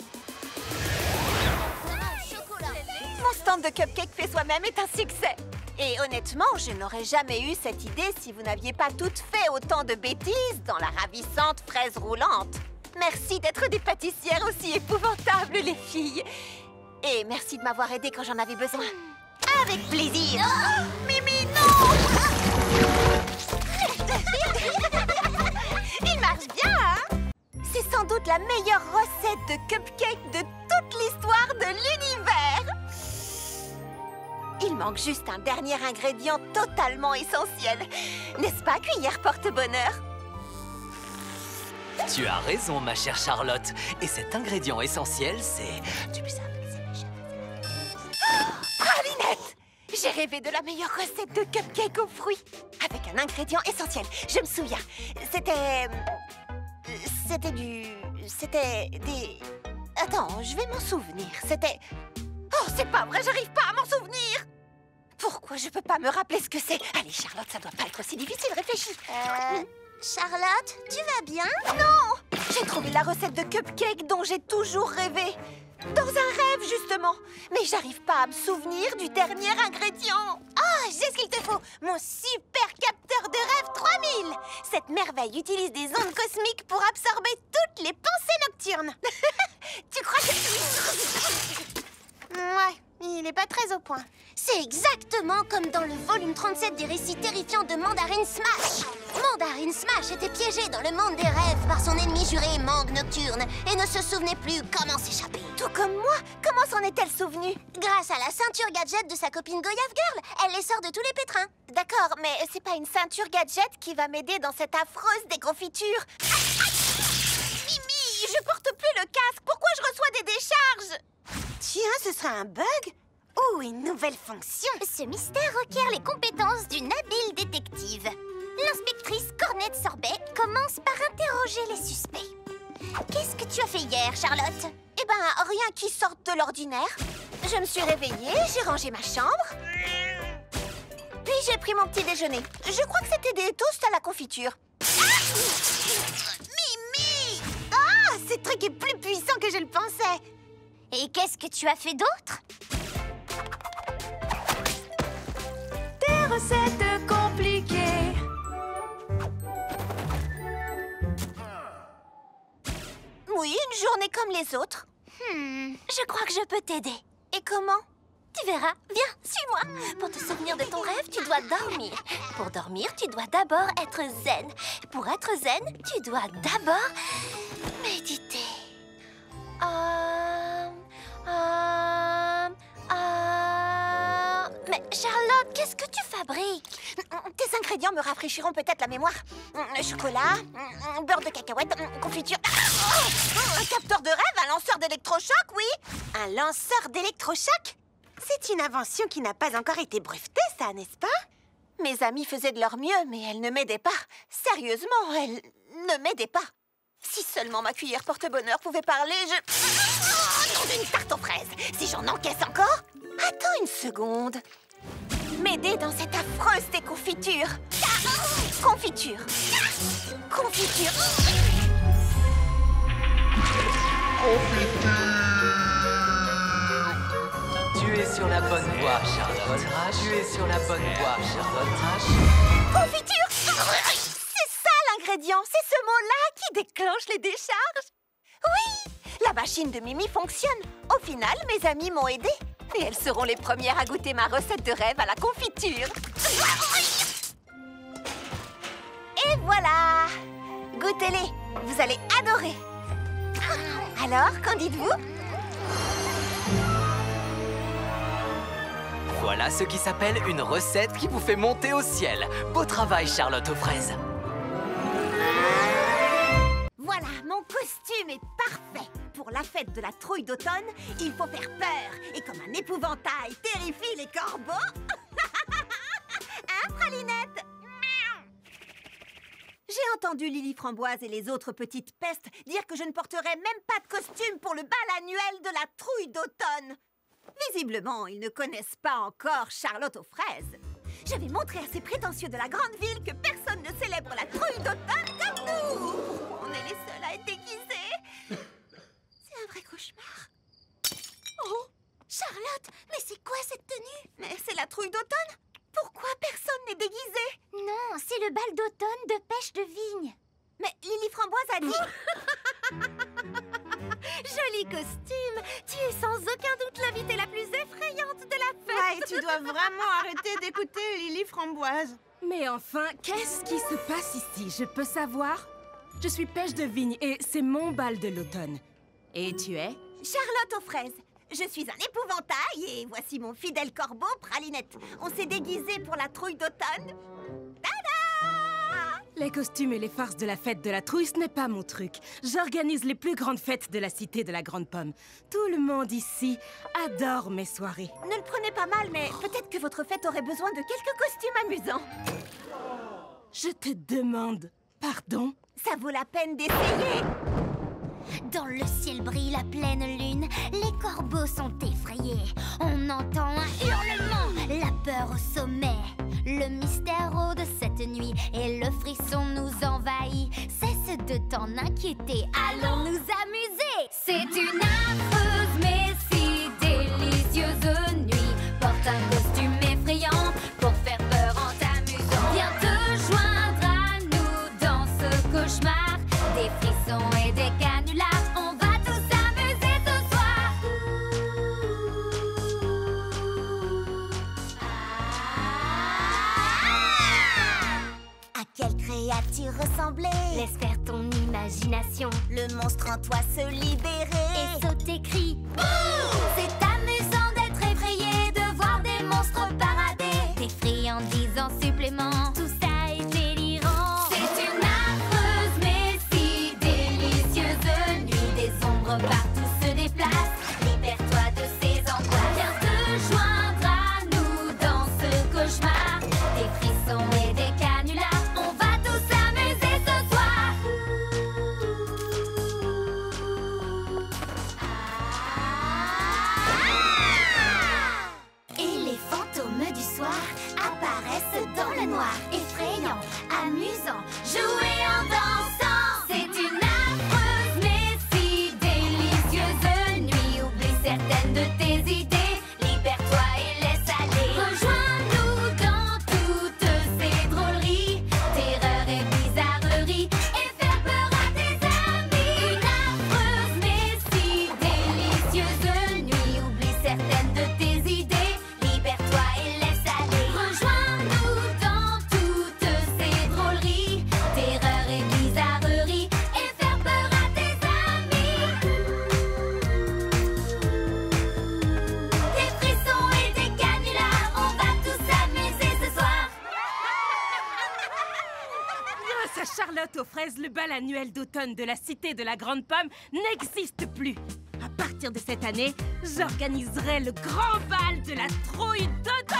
Mon stand de cupcakes fait soi-même est un succès. Et honnêtement, je n'aurais jamais eu cette idée si vous n'aviez pas toutes fait autant de bêtises dans la ravissante fraise roulante. Merci d'être des pâtissières aussi épouvantables, les filles. Et merci de m'avoir aidée quand j'en avais besoin. Avec plaisir. Oh, Mimi, non! Il marche bien, hein? C'est sans doute la meilleure recette de cupcake de toute l'histoire de l'univers. Il manque juste un dernier ingrédient totalement essentiel. N'est-ce pas, cuillère porte-bonheur? Tu as raison, ma chère Charlotte. Et cet ingrédient essentiel, c'est... Pralinette! J'ai rêvé de la meilleure recette de cupcake aux fruits. Avec un ingrédient essentiel. Je me souviens. C'était des... Attends, je vais m'en souvenir. C'était... Oh, c'est pas vrai, j'arrive pas à m'en souvenir! Pourquoi je peux pas me rappeler ce que c'est? Allez, Charlotte, ça doit pas être aussi difficile, réfléchis. Charlotte, tu vas bien? Non! J'ai trouvé la recette de cupcake dont j'ai toujours rêvé. Dans un rêve, justement. Mais j'arrive pas à me souvenir du dernier ingrédient. Ah, j'ai ce qu'il te faut. Mon super capteur de rêve 3000. Cette merveille utilise des ondes cosmiques pour absorber toutes les pensées nocturnes. Tu crois que... Ouais, il est pas très au point. C'est exactement comme dans le volume 37 des récits terrifiants de Mandarin Smash. Mandarine Smash était piégée dans le monde des rêves par son ennemi juré Mangue Nocturne et ne se souvenait plus comment s'échapper. Tout comme moi. Comment s'en est-elle souvenue? Grâce à la ceinture gadget de sa copine Goyave Girl, elle les sort de tous les pétrins. D'accord, mais c'est pas une ceinture gadget qui va m'aider dans cette affreuse déconfiture. Mimi, je porte plus le casque. Pourquoi je reçois des décharges? Tiens, ce serait un bug? Ou une nouvelle fonction? Ce mystère requiert les compétences d'une habile détective. L'inspectrice Cornette Sorbet commence par interroger les suspects. Qu'est-ce que tu as fait hier, Charlotte? Eh ben, rien qui sorte de l'ordinaire. Je me suis réveillée, j'ai rangé ma chambre. Puis j'ai pris mon petit déjeuner. Je crois que c'était des toasts à la confiture. Ah! Mimi! Ah! Ce truc est plus puissant que je le pensais. Et qu'est-ce que tu as fait d'autre? Des recettes compliquées. Oui, une journée comme les autres. Je crois que je peux t'aider. Et comment? Tu verras. Viens, suis-moi. Pour te souvenir de ton rêve, tu dois dormir. Pour dormir, tu dois d'abord être zen. Pour être zen, tu dois d'abord méditer. Mais Charlotte, qu'est-ce que tu fabriques? Tes ingrédients me rafraîchiront peut-être la mémoire. Chocolat, beurre de cacahuète, confiture. Un capteur de rêve, un lanceur d'électrochoc, oui. Un lanceur d'électrochoc? C'est une invention qui n'a pas encore été brevetée, ça, n'est-ce pas? Mes amies faisaient de leur mieux, mais elles ne m'aidaient pas. Sérieusement, elles ne m'aidaient pas. Si seulement ma cuillère porte-bonheur pouvait parler, je... Nom d'une tarte aux fraises! Si j'en encaisse encore? Attends une seconde. M'aider dans cette affreuse déconfiture. Confiture. Confiture. Tu es sur la bonne voie, Charlotte. Tu es sur la bonne voie, Charlotte. Confiture! C'est ça l'ingrédient, c'est ce mot-là qui déclenche les décharges. Oui, la machine de Mimi fonctionne. Au final, mes amies m'ont aidée. Et elles seront les premières à goûter ma recette de rêve à la confiture. Et voilà! Goûtez-les, vous allez adorer. Alors, qu'en dites-vous? Voilà ce qui s'appelle une recette qui vous fait monter au ciel. Beau travail, Charlotte aux fraises. Voilà, mon costume est parfait. Pour la fête de la trouille d'automne, il faut faire peur. Et comme un épouvantail terrifie les corbeaux... Hein, Pralinette? J'ai entendu Lily Framboise et les autres petites pestes dire que je ne porterais même pas de costume pour le bal annuel de la trouille d'automne. Visiblement, ils ne connaissent pas encore Charlotte aux fraises. Je vais montrer à ces prétentieux de la grande ville que personne ne célèbre la trouille d'automne comme nous. On est les seuls à être déguisés. C'est un vrai cauchemar. Oh, Charlotte, mais c'est quoi cette tenue? Mais c'est la trouille d'automne. Pourquoi personne n'est déguisé? Non, c'est le bal d'automne de pêche de vigne. Mais Lily Framboise a dit... Joli costume. Tu es sans aucun doute l'invitée la plus effrayante de la fête. Ouais, tu dois vraiment arrêter d'écouter Lily Framboise. Mais enfin, qu'est-ce qui se passe ici? Je peux savoir? Je suis Pêche de Vigne et c'est mon bal de l'automne. Et tu es? Charlotte aux fraises. Je suis un épouvantail et voici mon fidèle corbeau, Pralinette. On s'est déguisés pour la trouille d'automne. Les costumes et les farces de la fête de la trouille, ce n'est pas mon truc. J'organise les plus grandes fêtes de la cité de la Grande Pomme. Tout le monde ici adore mes soirées. Ne le prenez pas mal, mais peut-être que votre fête aurait besoin de quelques costumes amusants. Je te demande pardon? Ça vaut la peine d'essayer. Dans le ciel brille la pleine lune, les corbeaux sont effrayés. On entend un hurlement, la peur au sommet. Le mystère de cette nuit et le frisson nous envahit. Cesse de t'en inquiéter, allons nous amuser. C'est une affreuse mais si délicieuse nuit. Porte un costume effrayant pour faire peur en t'amusant. Viens te joindre à nous dans ce cauchemar. Des frissons et des canulars, on va tous s'amuser ce soir. À quelle créature ressembler. Laisse faire ton imagination. Le monstre en toi se libérer. Et sauter crie. C'est amusant d'être effrayé, de voir des monstres parader. Des friandises en supplément. Tout ça est délirant. C'est une affreuse mais si délicieuse nuit. Des ombres partout se déplacent. Libère-toi de ces angoisses. Viens te joindre à nous dans ce cauchemar. Des frissons et des canulars. On va tous s'amuser ce soir. Et les fantômes du soir apparaissent dans le noir. Effrayants, amusants, jouer en dansant. C'est une affreuse mais si délicieuse nuit. Oublie certaines de tes idées. Libère-toi et laisse aller. Rejoins-nous dans toutes ces drôleries. Terreur et bizarrerie. Et faire peur à tes amis. Une affreuse mais si délicieuse nuit. Oublie certaines de tes idées. Libère-toi et laisse aller. Rejoins-nous dans toutes ces drôleries. Terreur et bizarrerie. Et faire peur à tes amis. Des frissons et des canulars. On va tous s'amuser ce soir. Grâce à Charlotte aux fraises, le bal annuel d'automne de la Cité de la Grande Pomme n'existe plus. À partir de cette année, j'organiserai le grand bal de la trouille d'automne.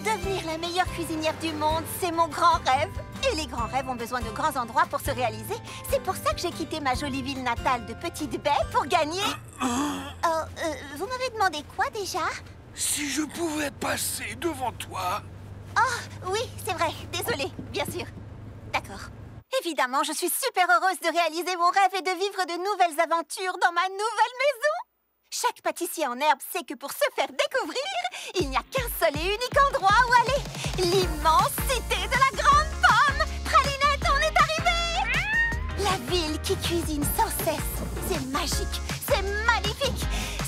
Devenir la meilleure cuisinière du monde, c'est mon grand rêve. Et les grands rêves ont besoin de grands endroits pour se réaliser. C'est pour ça que j'ai quitté ma jolie ville natale de Petite Baie pour gagner... vous m'avez demandé quoi déjà? Si je pouvais passer devant toi. Oh, oui, c'est vrai. Désolée, bien sûr. D'accord. Évidemment, je suis super heureuse de réaliser mon rêve et de vivre de nouvelles aventures dans ma nouvelle maison. Chaque pâtissier en herbe sait que pour se faire découvrir, il n'y a qu'un seul et unique endroit où aller. L'immense Cité de la Grande Pomme. Pralinette, on est arrivé. La ville qui cuisine sans cesse. C'est magique, c'est magnifique.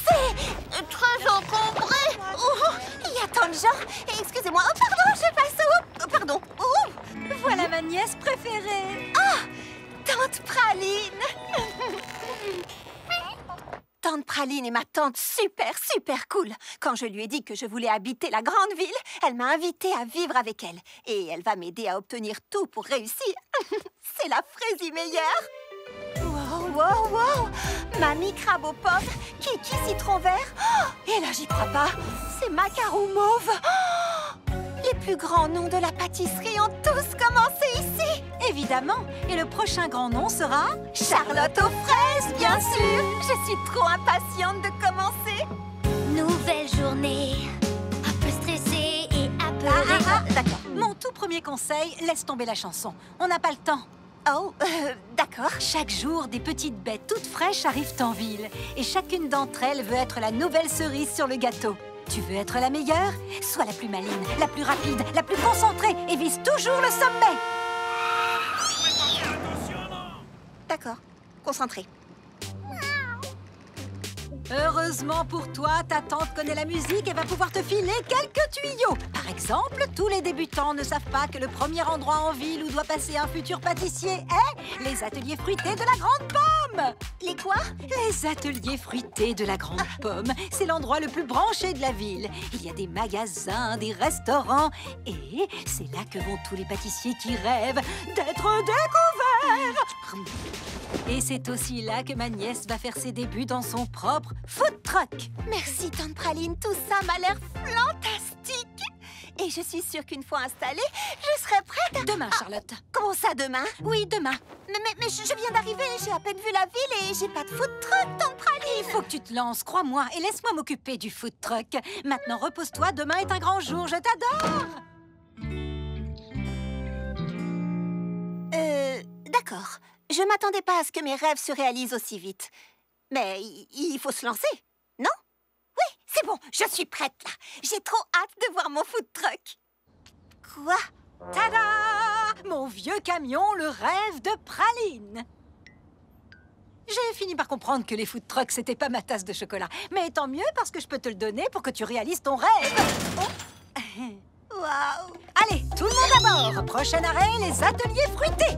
C'est très encombré. Oh, il y a tant de gens. Excusez-moi. Oh, pardon, je passe où? Pardon. Où? Voilà ma nièce préférée. Ah, Tante Praline. Tante Praline est ma tante super cool. Quand je lui ai dit que je voulais habiter la grande ville, elle m'a invitée à vivre avec elle. Et elle va m'aider à obtenir tout pour réussir. C'est la fraisie meilleure. Wow. Mamie crabe aux pommes, Kiki citron vert. Oh, et là, j'y crois pas. C'est macarons mauve. Oh, les plus grands noms de la pâtisserie ont tous commencé ici. Évidemment. Et le prochain grand nom sera... Charlotte aux fraises, bien sûr. Je suis trop impatiente de commencer. Nouvelle journée. Un peu stressée et apeurée. D'accord. Mon tout premier conseil, laisse tomber la chanson. On n'a pas le temps. Oh, d'accord. Chaque jour, des petites bêtes toutes fraîches arrivent en ville. Et chacune d'entre elles veut être la nouvelle cerise sur le gâteau. Tu veux être la meilleure? Sois la plus maligne, la plus rapide, la plus concentrée et vise toujours le sommet. D'accord, concentrée. Heureusement pour toi, ta tante connaît la musique et va pouvoir te filer quelques tuyaux. Par exemple, tous les débutants ne savent pas que le premier endroit en ville où doit passer un futur pâtissier est les ateliers fruités de la Grande Pomme. Les quoi? Les ateliers fruités de la Grande Pomme. C'est l'endroit le plus branché de la ville. Il y a des magasins, des restaurants et c'est là que vont tous les pâtissiers qui rêvent d'être découverts. Et c'est aussi là que ma nièce va faire ses débuts dans son propre food truck. Merci, Tante Praline. Tout ça m'a l'air fantastique. Et je suis sûre qu'une fois installée, je serai prête. Demain, Charlotte. Comment ça, demain? Oui, demain. Mais je viens d'arriver. J'ai à peine vu la ville et j'ai pas de food truck, Tante Praline. Il faut que tu te lances, crois-moi, et laisse-moi m'occuper du food truck. Maintenant, repose-toi. Demain est un grand jour. Je t'adore. D'accord. Je m'attendais pas à ce que mes rêves se réalisent aussi vite. Mais il faut se lancer, non? Oui, c'est bon, je suis prête là. J'ai trop hâte de voir mon food truck. Quoi? Tada! Mon vieux camion, le rêve de Praline. J'ai fini par comprendre que les food trucks, c'était pas ma tasse de chocolat. Mais tant mieux, parce que je peux te le donner pour que tu réalises ton rêve. Oh. Waouh! Allez, tout le monde à bord! Prochain arrêt, les ateliers fruités!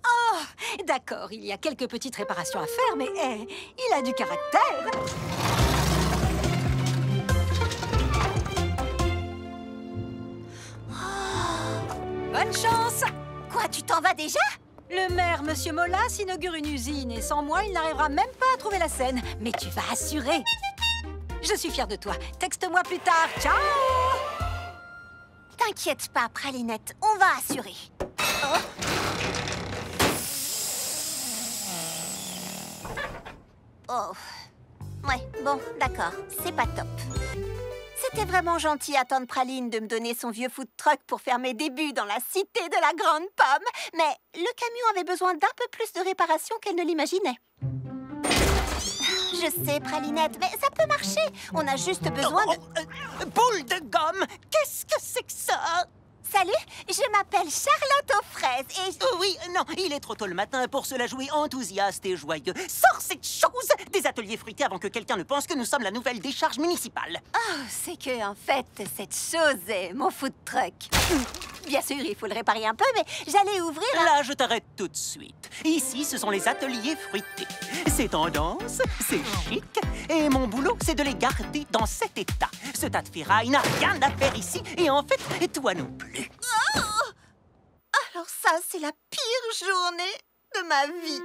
Oh, d'accord, il y a quelques petites réparations à faire, mais il a du caractère! Bonne chance! Quoi, tu t'en vas déjà? Le maire, Monsieur Molas, inaugure une usine et sans moi, il n'arrivera même pas à trouver la scène. Mais tu vas assurer. Je suis fière de toi. Texte-moi plus tard. Ciao! T'inquiète pas, Pralinette, on va assurer. Oh. Ouais, bon, d'accord, c'est pas top. C'était vraiment gentil à tante Praline de me donner son vieux food truck pour faire mes débuts dans la cité de la Grande Pomme. Mais le camion avait besoin d'un peu plus de réparation qu'elle ne l'imaginait. Je sais, Pralinette, mais ça peut marcher. On a juste besoin de... Boule de gomme! Qu'est-ce que c'est que ça? Salut, je m'appelle Charlotte aux fraises et... Oui, non, il est trop tôt le matin pour se la jouer enthousiaste et joyeux. Sors cette chose des ateliers fruités avant que quelqu'un ne pense que nous sommes la nouvelle décharge municipale. Oh, c'est que, en fait, cette chose est mon food truck. Bien sûr, il faut le réparer un peu, mais j'allais ouvrir... Là, je t'arrête tout de suite. Ici, ce sont les ateliers fruités. C'est tendance, c'est chic, et mon boulot, c'est de les garder dans cet état. Ce tas de ferraille n'a rien à faire ici, et en fait, toi non plus. Oh! Alors ça, c'est la pire journée de ma vie.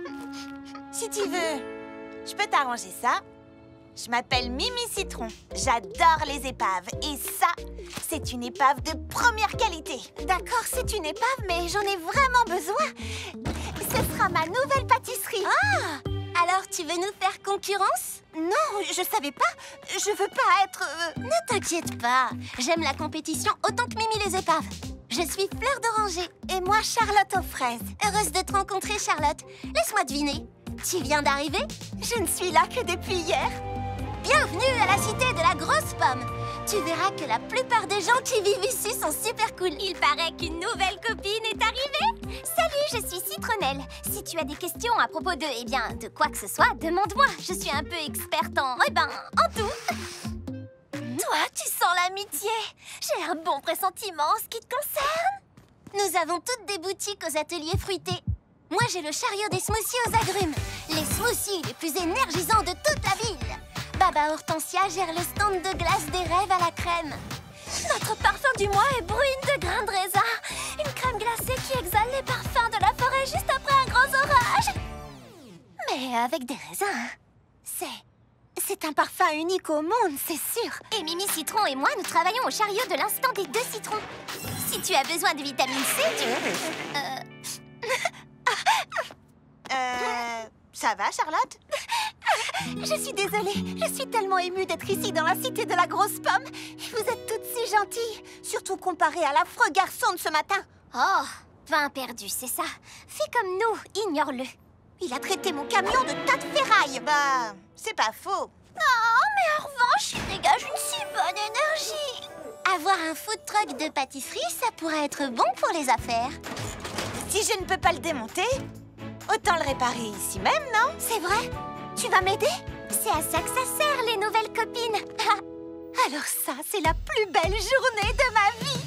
Si tu veux, je peux t'arranger ça. Je m'appelle Mimi Citron. J'adore les épaves. Et ça, c'est une épave de première qualité. D'accord, c'est une épave, mais j'en ai vraiment besoin. Ce sera ma nouvelle pâtisserie. Ah! Alors, tu veux nous faire concurrence? Non, je savais pas. Je veux pas être... Ne t'inquiète pas. J'aime la compétition autant que Mimi les épaves. Je suis Fleur d'Oranger. Et moi, Charlotte aux fraises. Heureuse de te rencontrer, Charlotte. Laisse-moi deviner. Tu viens d'arriver? Je ne suis là que depuis hier. Bienvenue à la cité de la Grosse Pomme. Tu verras que la plupart des gens qui vivent ici sont super cool. Il paraît qu'une nouvelle copine est arrivée. Salut, je suis Citronnelle. Si tu as des questions à propos de quoi que ce soit, demande-moi. Je suis un peu experte en tout. Toi, tu sens l'amitié. J'ai un bon pressentiment en ce qui te concerne. Nous avons toutes des boutiques aux ateliers fruités. Moi, j'ai le chariot des smoothies aux agrumes. Les smoothies les plus énergisants de toute la ville. Baba Hortensia gère le stand de glace des rêves à la crème. Notre parfum du mois est bruine de grains de raisin. Une crème glacée qui exhale les parfums de la forêt juste après un gros orage. Mais avec des raisins. C'est un parfum unique au monde, c'est sûr. Et Mimi Citron et moi, nous travaillons au chariot de l'instant des 2 citrons. Si tu as besoin de vitamine C, Ça va, Charlotte? Je suis désolée, je suis tellement émue d'être ici dans la cité de la Grosse Pomme. Vous êtes toutes si gentilles, surtout comparé à l'affreux garçon de ce matin. Oh, pain perdu, c'est ça. Fais comme nous, ignore-le. Il a traité mon camion de tas de ferraille. Bah, c'est pas faux. Oh, mais en revanche, il dégage une si bonne énergie. Avoir un food truck de pâtisserie, ça pourrait être bon pour les affaires. Si je ne peux pas le démonter, autant le réparer ici même, non? C'est vrai? Tu vas m'aider? C'est à ça que ça sert, les nouvelles copines. Alors ça, c'est la plus belle journée de ma vie.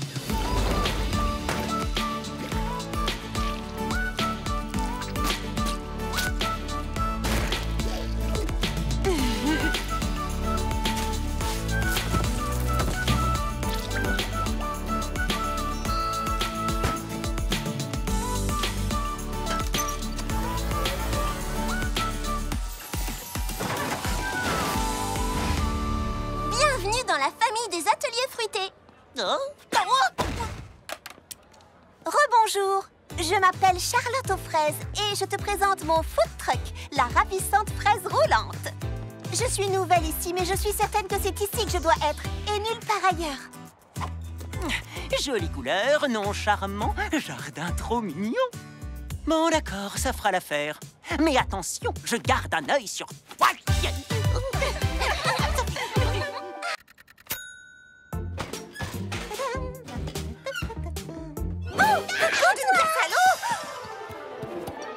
Dans la famille des ateliers fruités. Rebonjour, je m'appelle Charlotte aux fraises et je te présente mon food truck, la ravissante fraise roulante. Je suis nouvelle ici, mais je suis certaine que c'est ici que je dois être et nulle part ailleurs. Jolie couleur, nom charmant, jardin trop mignon. Bon, d'accord, ça fera l'affaire. Mais attention, je garde un œil sur toi.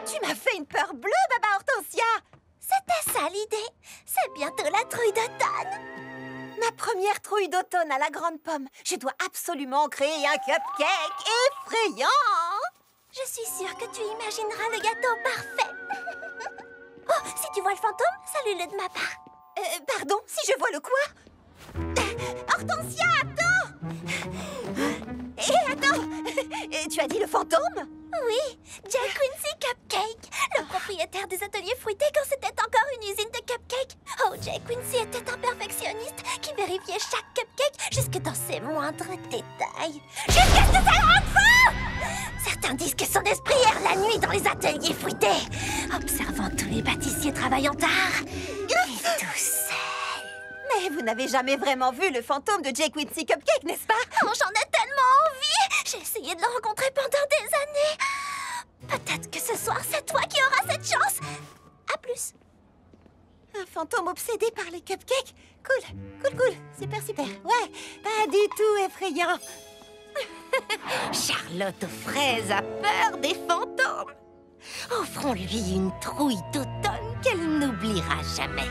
Tu m'as fait une peur première trouille d'automne à la Grande Pomme. Je dois absolument créer un cupcake effrayant. Je suis sûre que tu imagineras le gâteau parfait. Oh, si tu vois le fantôme, salue-le de ma part. Pardon, si je vois le quoi? Hortensia, attends! Attends! Tu as dit le fantôme? Oui, Jack Quincy Cupcake, le propriétaire des ateliers fruités quand c'était encore une usine de cupcakes. Oh, Jack Quincy était un perfectionniste qui vérifiait chaque cupcake jusque dans ses moindres détails. Jusqu'à ce que ça rentre faux! Certains disent que son esprit erre la nuit dans les ateliers fruités, observant tous les pâtissiers travaillant tard et tout seul. Mais vous n'avez jamais vraiment vu le fantôme de Jack Quincy Cupcake, n'est-ce pas? Oh, j'en ai tellement envie! J'ai essayé de le rencontrer pendant des années. Peut-être que ce soir, c'est toi qui auras cette chance. À plus. Un fantôme obsédé par les cupcakes? Cool. Super. Ouais, pas du tout effrayant. Charlotte aux fraises a peur des fantômes. Offrons-lui une trouille d'automne qu'elle n'oubliera jamais.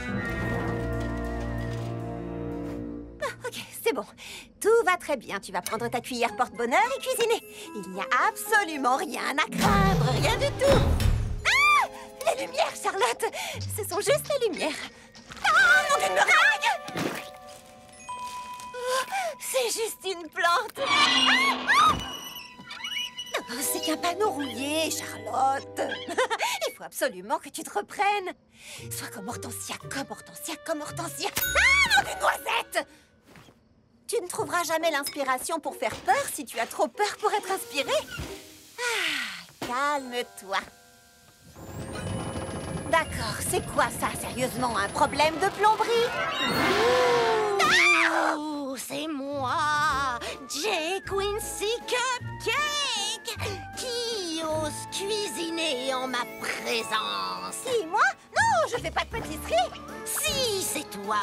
Ok, c'est bon. Tout va très bien. Tu vas prendre ta cuillère porte-bonheur et cuisiner. Il n'y a absolument rien à craindre, rien du tout. Ah! Les lumières, Charlotte! Ce sont juste les lumières. Ah, mon Dieu, meringue! C'est juste une plante. Oh, c'est qu'un panneau rouillé, Charlotte. Il faut absolument que tu te reprennes. Sois comme Hortensia, comme Hortensia. Ah, mon Dieu, noisette! Tu ne trouveras jamais l'inspiration pour faire peur si tu as trop peur pour être inspiré. Ah, calme-toi. D'accord, c'est quoi ça, sérieusement, un problème de plomberie? Oh, c'est moi, Jack Quincy Cupcake, qui ose cuisiner en ma présence. Si, moi? Non, je fais pas de pâtisserie. Si, c'est toi,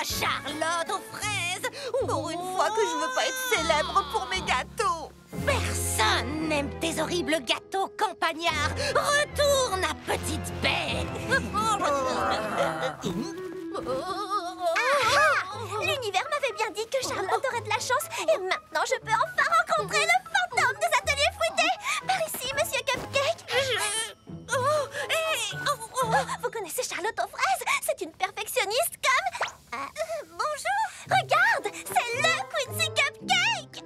Charlotte aux fraises. Pour une fois que je veux pas être célèbre pour mes gâteaux. Personne n'aime tes horribles gâteaux campagnards. Retourne à petite bête. L'univers m'avait bien dit que Charlotte aurait de la chance. Et maintenant, je peux enfin rencontrer le fantôme des ateliers fruités. Par ici, monsieur Cupcake. Vous connaissez Charlotte aux fraises? C'est une perfectionniste comme... bonjour. Regarde, c'est le Quincy Cupcake.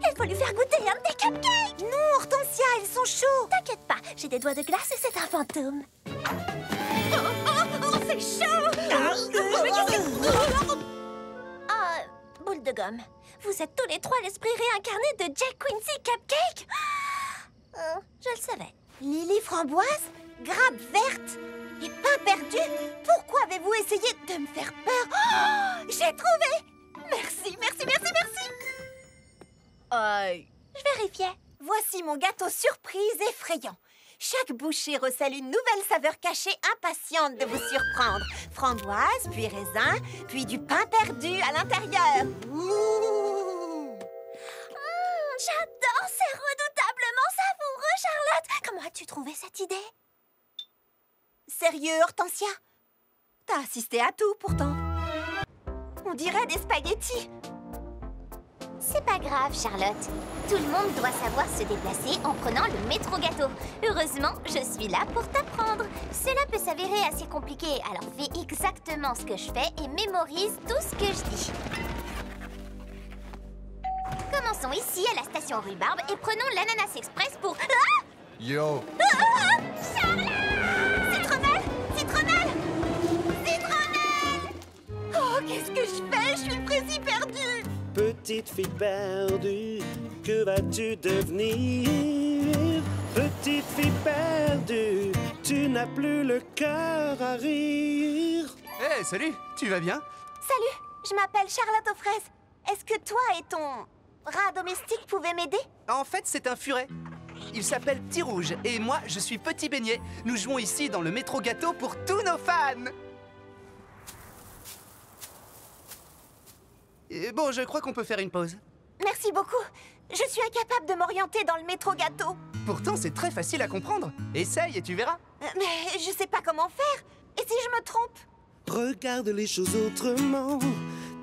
Il faut lui faire goûter un de tes cupcakes. Non, Hortensia, ils sont chauds. T'inquiète pas, j'ai des doigts de glace et c'est un fantôme. C'est chaud. Boule de gomme. Vous êtes tous les trois l'esprit réincarné de Jack Quincy Cupcake. Je le savais. Lily framboise, grappe verte et pain perdu. Pourquoi avez-vous essayé de me faire peur? J'ai trouvé. Merci. Je vérifiais. Voici mon gâteau surprise effrayant. Chaque bouchée recèle une nouvelle saveur cachée impatiente de vous surprendre. Framboise, puis raisin, puis du pain perdu à l'intérieur. J'adore, c'est redoutablement savoureux, Charlotte. Comment as-tu trouvé cette idée? Sérieux, Hortensia? T'as assisté à tout, pourtant. On dirait des spaghettis. C'est pas grave, Charlotte. Tout le monde doit savoir se déplacer en prenant le métro gâteau. Heureusement, je suis là pour t'apprendre. Cela peut s'avérer assez compliqué, alors fais exactement ce que je fais et mémorise tout ce que je dis. Commençons ici à la station Rhubarbe et prenons l'Ananas Express pour... Ah! Yo! Charlotte! Citronnelle! Oh, qu'est-ce que je fais? Je suis précis perdue. Petite fille perdue, que vas-tu devenir? Petite fille perdue, tu n'as plus le cœur à rire. Hé, salut, tu vas bien? Salut, je m'appelle Charlotte aux fraises. Est-ce que toi et ton rat domestique pouvaient m'aider? En fait, c'est un furet. Il s'appelle Petit Rouge et moi, je suis Petit Beignet. Nous jouons ici dans le métro gâteau pour tous nos fans. Et bon, je crois qu'on peut faire une pause. Merci beaucoup. Je suis incapable de m'orienter dans le métro gâteau. Pourtant, c'est très facile à comprendre. Essaye et tu verras. Mais je sais pas comment faire. Et si je me trompe? Regarde les choses autrement.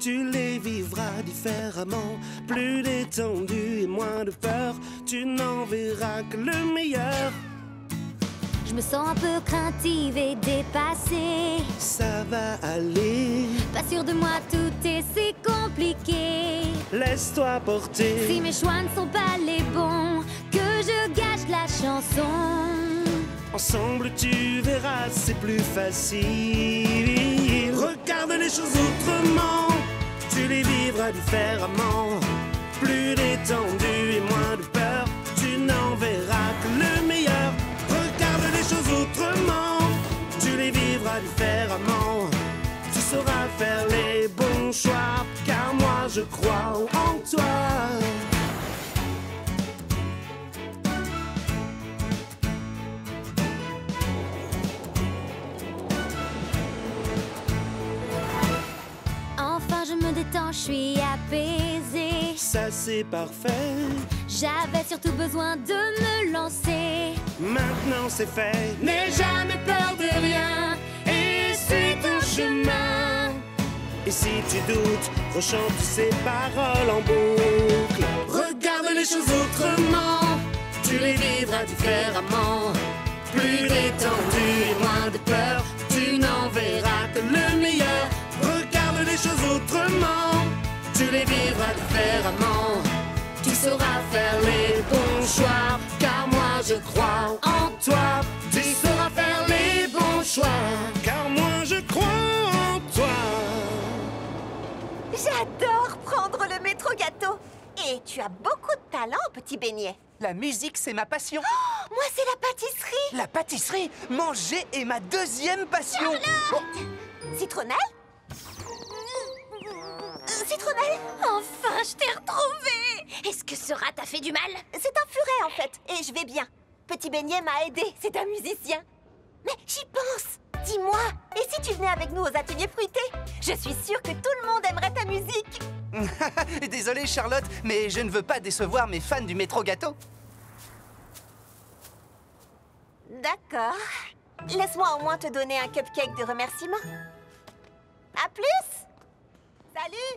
tu les vivras différemment. Plus détendu et moins de peur, tu n'en verras que le meilleur. Je me sens un peu craintive et dépassée. Ça va aller. Pas sûre de moi, tout est si compliqué. Laisse-toi porter. Si mes choix ne sont pas les bons, que je gâche la chanson. Ensemble tu verras, c'est plus facile. Regarde les choses autrement, tu les vivras différemment. Plus détendu et moins de peur, tu n'en verras que le meilleur. Regarde les choses autrement, tu les vivras différemment. Tu sauras faire les bons choix, car moi je crois en toi. Enfin je me détends, je suis apaisée. Ça c'est parfait. J'avais surtout besoin de me lancer. Maintenant c'est fait. N'aie jamais peur de rien et suis ton chemin. Et si tu doutes, rechante ces paroles en boucle. Regarde les choses autrement, tu les vivras différemment. Plus détendu et moins de peur, tu n'en verras que le meilleur. Regarde les choses autrement, tu les vivras différemment. Tu sauras faire les bons choix, car moi je crois en toi. Tu sauras faire les bons choix, car moi je crois en toi. J'adore prendre le métro gâteau. Et tu as beaucoup de talent, petit beignet. La musique, c'est ma passion. Oh, moi, c'est la pâtisserie. La pâtisserie, manger est ma deuxième passion. Citronnelle? Citronnelle? Enfin, je t'ai retrouvée. Est-ce que ce rat t'a fait du mal? C'est un furet, en fait. Et je vais bien. Petit beignet m'a aidé. C'est un musicien. Mais j'y pense. Dis-moi, et si tu venais avec nous aux ateliers fruités? Je suis sûre que tout le monde aimerait ta musique. Désolée, Charlotte, mais je ne veux pas décevoir mes fans du métro gâteau. D'accord. Laisse-moi au moins te donner un cupcake de remerciement. À plus. Salut.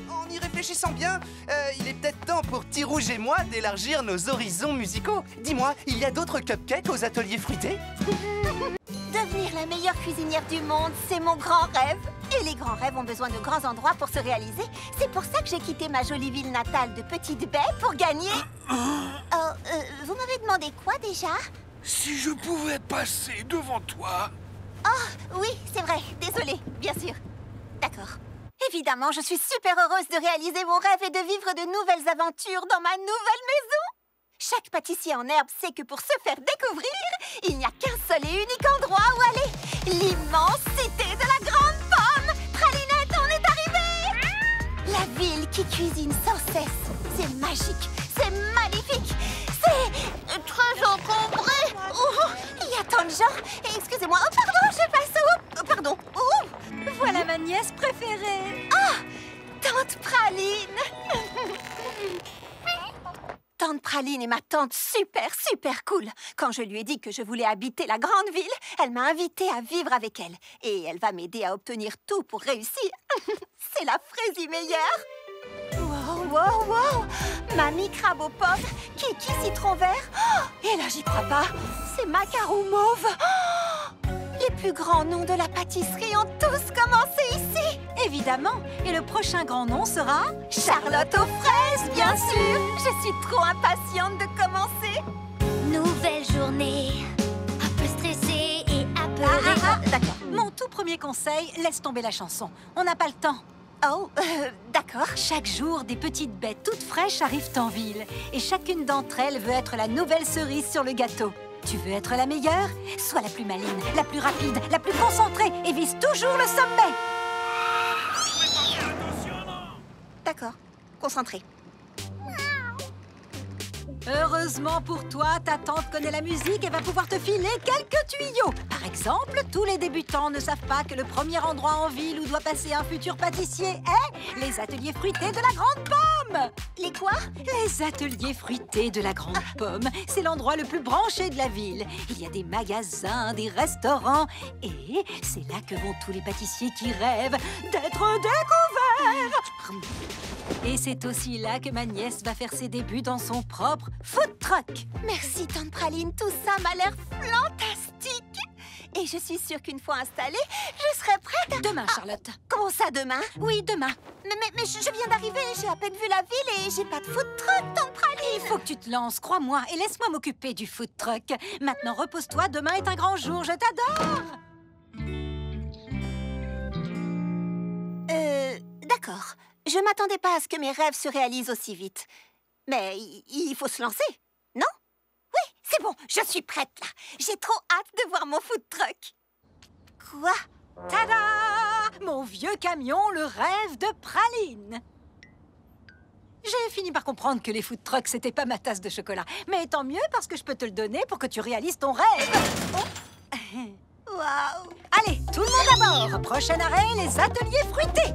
En y réfléchissant bien, il est peut-être temps pour Tirouge et moi d'élargir nos horizons musicaux. Dis-moi, il y a d'autres cupcakes aux ateliers fruités? Devenir la meilleure cuisinière du monde, c'est mon grand rêve. Et les grands rêves ont besoin de grands endroits pour se réaliser. C'est pour ça que j'ai quitté ma jolie ville natale de Petite Baie pour gagner... vous m'avez demandé quoi déjà? Si je pouvais passer devant toi. Oh, oui, c'est vrai. Désolée, bien sûr. D'accord. Évidemment, je suis super heureuse de réaliser mon rêve et de vivre de nouvelles aventures dans ma nouvelle maison. Chaque pâtissier en herbe sait que pour se faire découvrir, il n'y a qu'un seul et unique endroit où aller. L'immense cité de la Grande Pomme. Pralinette, on est arrivés. La ville qui cuisine sans cesse. C'est magique, c'est magnifique, c'est très encombré. Oh, il y a tant de gens. Excusez-moi, oh, pardon, je passe où? Pardon, où? Voilà ma nièce préférée. Ah, Tante Praline. Tante Praline est ma tante super cool. Quand je lui ai dit que je voulais habiter la grande ville, elle m'a invitée à vivre avec elle. Et elle va m'aider à obtenir tout pour réussir. C'est la fraisie meilleure. Wow. Mamie crabe aux pommes, Kiki citron vert. Oh, et là, j'y crois pas. C'est macarons mauve. Oh, les plus grands noms de la pâtisserie ont tous commencé ici. Évidemment. Et le prochain grand nom sera... Charlotte aux fraises, bien sûr. Je suis trop impatiente de commencer. Nouvelle journée, un peu stressée et apeurée. D'accord. Mon tout premier conseil, laisse tomber la chanson. On n'a pas le temps. Oh, d'accord. Chaque jour, des petites bêtes toutes fraîches arrivent en ville. Et chacune d'entre elles veut être la nouvelle cerise sur le gâteau. Tu veux être la meilleure? Sois la plus maligne, la plus rapide, la plus concentrée et vise toujours le sommet. D'accord, concentrée. Heureusement pour toi, ta tante connaît la musique et va pouvoir te filer quelques tuyaux. Par exemple, tous les débutants ne savent pas que le premier endroit en ville où doit passer un futur pâtissier est les ateliers fruités de la Grande Pomme. Pomme! Les quoi? Les ateliers fruités de la Grande Pomme. C'est l'endroit le plus branché de la ville. Il y a des magasins, des restaurants. Et c'est là que vont tous les pâtissiers qui rêvent d'être découverts. Et c'est aussi là que ma nièce va faire ses débuts dans son propre food truck. Merci, Tante Praline. Tout ça m'a l'air fantastique. Et je suis sûre qu'une fois installée, je serai prête à... Demain, Charlotte. Comment ça, demain? Oui, demain. Mais je viens d'arriver, j'ai à peine vu la ville et j'ai pas de food truck, Tante Praline. Il faut que tu te lances, crois-moi, et laisse-moi m'occuper du food truck. Maintenant, repose-toi, demain est un grand jour, je t'adore. D'accord. Je m'attendais pas à ce que mes rêves se réalisent aussi vite. Mais il faut se lancer, non? Oui, c'est bon, je suis prête là. J'ai trop hâte de voir mon food truck. Quoi? Tada! Mon vieux camion, le rêve de Praline. J'ai fini par comprendre que les food trucks, c'était pas ma tasse de chocolat. Mais tant mieux parce que je peux te le donner pour que tu réalises ton rêve. Oh. Waouh! Allez, tout le monde à bord. Prochain arrêt, les ateliers fruités.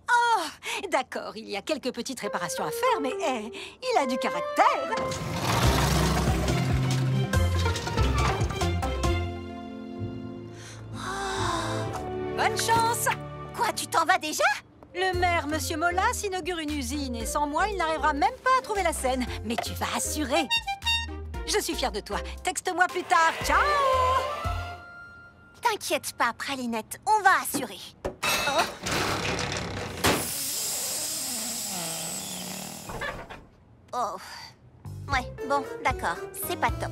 Oh, d'accord, il y a quelques petites réparations à faire, mais il a du caractère. Bonne chance! Quoi, tu t'en vas déjà? Le maire, Monsieur Molas, inaugure une usine et sans moi, il n'arrivera même pas à trouver la scène. Mais tu vas assurer. Je suis fière de toi. Texte-moi plus tard. Ciao! T'inquiète pas, Pralinette, on va assurer. Oh. Oh. Ouais, bon, d'accord, c'est pas top.